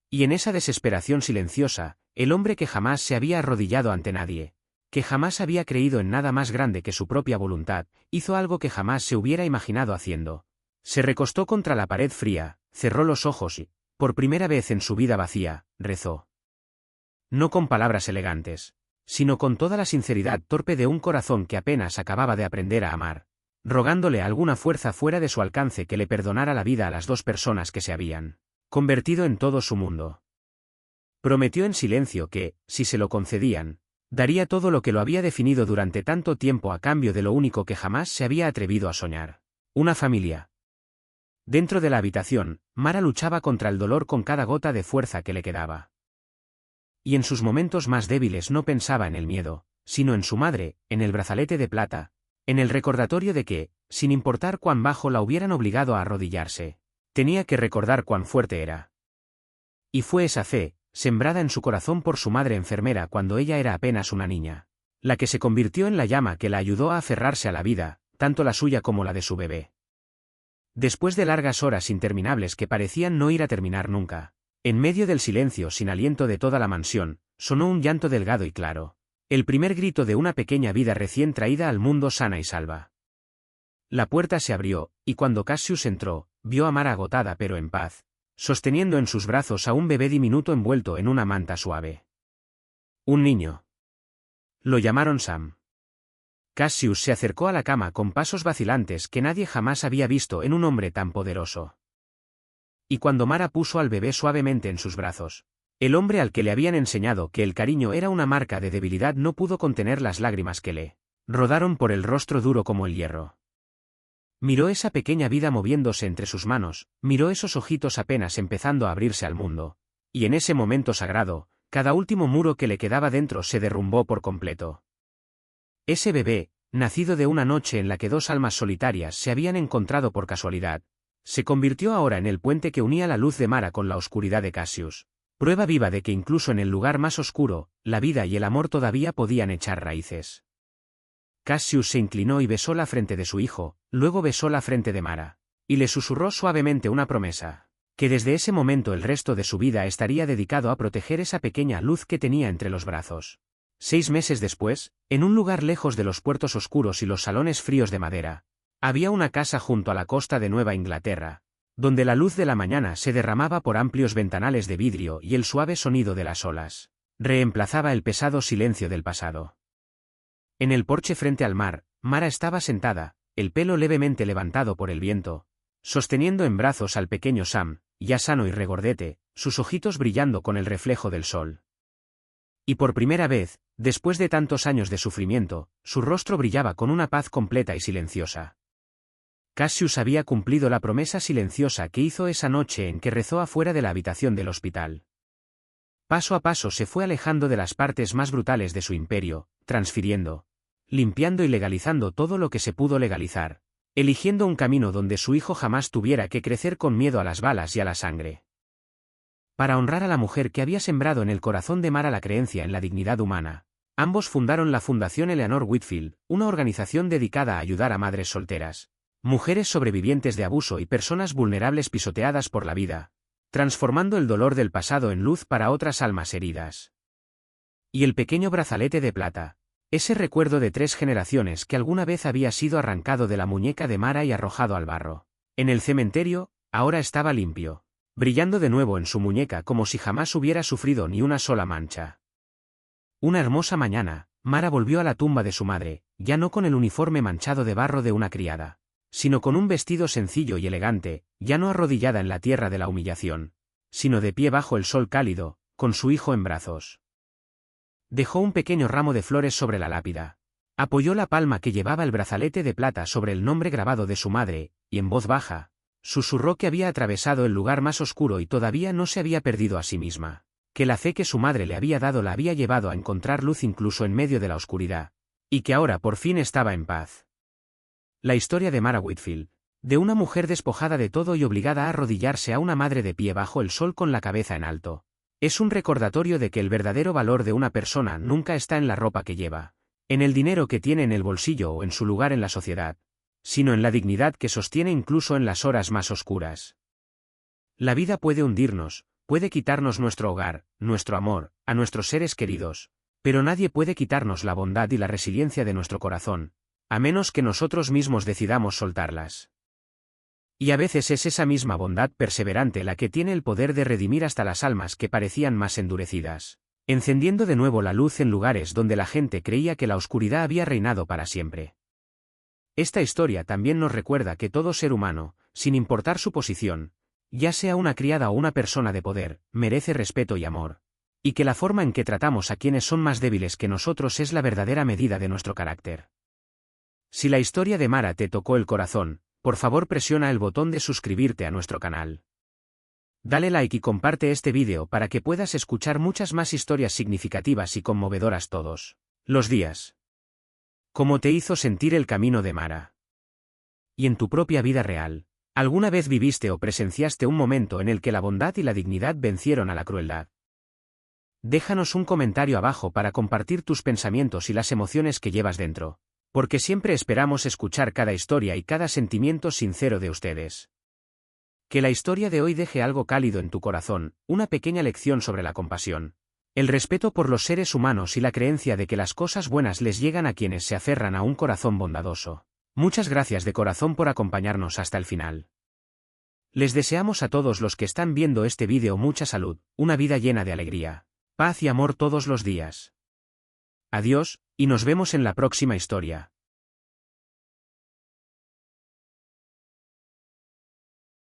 Y en esa desesperación silenciosa, el hombre que jamás se había arrodillado ante nadie, que jamás había creído en nada más grande que su propia voluntad, hizo algo que jamás se hubiera imaginado haciendo. Se recostó contra la pared fría, cerró los ojos y, por primera vez en su vida vacía, rezó. No con palabras elegantes, sino con toda la sinceridad torpe de un corazón que apenas acababa de aprender a amar, rogándole a alguna fuerza fuera de su alcance que le perdonara la vida a las 2 personas que se habían convertido en todo su mundo. Prometió en silencio que, si se lo concedían, daría todo lo que lo había definido durante tanto tiempo a cambio de lo único que jamás se había atrevido a soñar: una familia. Dentro de la habitación, Mara luchaba contra el dolor con cada gota de fuerza que le quedaba. Y en sus momentos más débiles no pensaba en el miedo, sino en su madre, en el brazalete de plata, en el recordatorio de que, sin importar cuán bajo la hubieran obligado a arrodillarse, tenía que recordar cuán fuerte era. Y fue esa fe, sembrada en su corazón por su madre enfermera cuando ella era apenas una niña, la que se convirtió en la llama que la ayudó a aferrarse a la vida, tanto la suya como la de su bebé. Después de largas horas interminables que parecían no ir a terminar nunca, en medio del silencio sin aliento de toda la mansión, sonó un llanto delgado y claro, El primer grito de una pequeña vida recién traída al mundo sana y salva. La puerta se abrió, y cuando Cassius entró, vio a Mara agotada pero en paz, sosteniendo en sus brazos a un bebé diminuto envuelto en una manta suave. Un niño. Lo llamaron Sam. Cassius se acercó a la cama con pasos vacilantes que nadie jamás había visto en un hombre tan poderoso. Y cuando Mara puso al bebé suavemente en sus brazos, el hombre al que le habían enseñado que el cariño era una marca de debilidad no pudo contener las lágrimas que le rodaron por el rostro duro como el hierro. Miró esa pequeña vida moviéndose entre sus manos, miró esos ojitos apenas empezando a abrirse al mundo, y en ese momento sagrado, cada último muro que le quedaba dentro se derrumbó por completo. Ese bebé, nacido de una noche en la que dos almas solitarias se habían encontrado por casualidad, se convirtió ahora en el puente que unía la luz de Mara con la oscuridad de Cassius, prueba viva de que incluso en el lugar más oscuro, la vida y el amor todavía podían echar raíces. Cassius se inclinó y besó la frente de su hijo, luego besó la frente de Mara, y le susurró suavemente una promesa, que desde ese momento el resto de su vida estaría dedicado a proteger esa pequeña luz que tenía entre los brazos. 6 meses después, en un lugar lejos de los puertos oscuros y los salones fríos de madera, había una casa junto a la costa de Nueva Inglaterra, donde la luz de la mañana se derramaba por amplios ventanales de vidrio y el suave sonido de las olas reemplazaba el pesado silencio del pasado. En el porche frente al mar, Mara estaba sentada, el pelo levemente levantado por el viento, sosteniendo en brazos al pequeño Sam, ya sano y regordete, sus ojitos brillando con el reflejo del sol. Y por primera vez, después de tantos años de sufrimiento, su rostro brillaba con una paz completa y silenciosa. Cassius había cumplido la promesa silenciosa que hizo esa noche en que rezó afuera de la habitación del hospital. Paso a paso se fue alejando de las partes más brutales de su imperio, transfiriendo, limpiando y legalizando todo lo que se pudo legalizar, eligiendo un camino donde su hijo jamás tuviera que crecer con miedo a las balas y a la sangre. Para honrar a la mujer que había sembrado en el corazón de Mara la creencia en la dignidad humana, ambos fundaron la Fundación Eleanor Whitfield, una organización dedicada a ayudar a madres solteras, mujeres sobrevivientes de abuso y personas vulnerables pisoteadas por la vida, transformando el dolor del pasado en luz para otras almas heridas. Y el pequeño brazalete de plata, ese recuerdo de 3 generaciones que alguna vez había sido arrancado de la muñeca de Mara y arrojado al barro, en el cementerio, ahora estaba limpio, brillando de nuevo en su muñeca como si jamás hubiera sufrido ni una sola mancha. Una hermosa mañana, Mara volvió a la tumba de su madre, ya no con el uniforme manchado de barro de una criada, sino con un vestido sencillo y elegante, ya no arrodillada en la tierra de la humillación, sino de pie bajo el sol cálido, con su hijo en brazos. Dejó un pequeño ramo de flores sobre la lápida. Apoyó la palma que llevaba el brazalete de plata sobre el nombre grabado de su madre, y en voz baja, susurró que había atravesado el lugar más oscuro y todavía no se había perdido a sí misma, que la fe que su madre le había dado la había llevado a encontrar luz incluso en medio de la oscuridad, y que ahora por fin estaba en paz. La historia de Mara Whitfield, de una mujer despojada de todo y obligada a arrodillarse a una madre de pie bajo el sol con la cabeza en alto, es un recordatorio de que el verdadero valor de una persona nunca está en la ropa que lleva, en el dinero que tiene en el bolsillo o en su lugar en la sociedad, sino en la dignidad que sostiene incluso en las horas más oscuras. La vida puede hundirnos, puede quitarnos nuestro hogar, nuestro amor, a nuestros seres queridos, pero nadie puede quitarnos la bondad y la resiliencia de nuestro corazón, a menos que nosotros mismos decidamos soltarlas. Y a veces es esa misma bondad perseverante la que tiene el poder de redimir hasta las almas que parecían más endurecidas, encendiendo de nuevo la luz en lugares donde la gente creía que la oscuridad había reinado para siempre. Esta historia también nos recuerda que todo ser humano, sin importar su posición, ya sea una criada o una persona de poder, merece respeto y amor, y que la forma en que tratamos a quienes son más débiles que nosotros es la verdadera medida de nuestro carácter. Si la historia de Mara te tocó el corazón, por favor presiona el botón de suscribirte a nuestro canal. Dale like y comparte este vídeo para que puedas escuchar muchas más historias significativas y conmovedoras todos los días. ¿Cómo te hizo sentir el camino de Mara? Y en tu propia vida real, ¿alguna vez viviste o presenciaste un momento en el que la bondad y la dignidad vencieron a la crueldad? Déjanos un comentario abajo para compartir tus pensamientos y las emociones que llevas dentro, porque siempre esperamos escuchar cada historia y cada sentimiento sincero de ustedes. Que la historia de hoy deje algo cálido en tu corazón, una pequeña lección sobre la compasión, El respeto por los seres humanos y la creencia de que las cosas buenas les llegan a quienes se aferran a un corazón bondadoso. Muchas gracias de corazón por acompañarnos hasta el final. Les deseamos a todos los que están viendo este vídeo mucha salud, una vida llena de alegría, paz y amor todos los días. Adiós, y nos vemos en la próxima historia.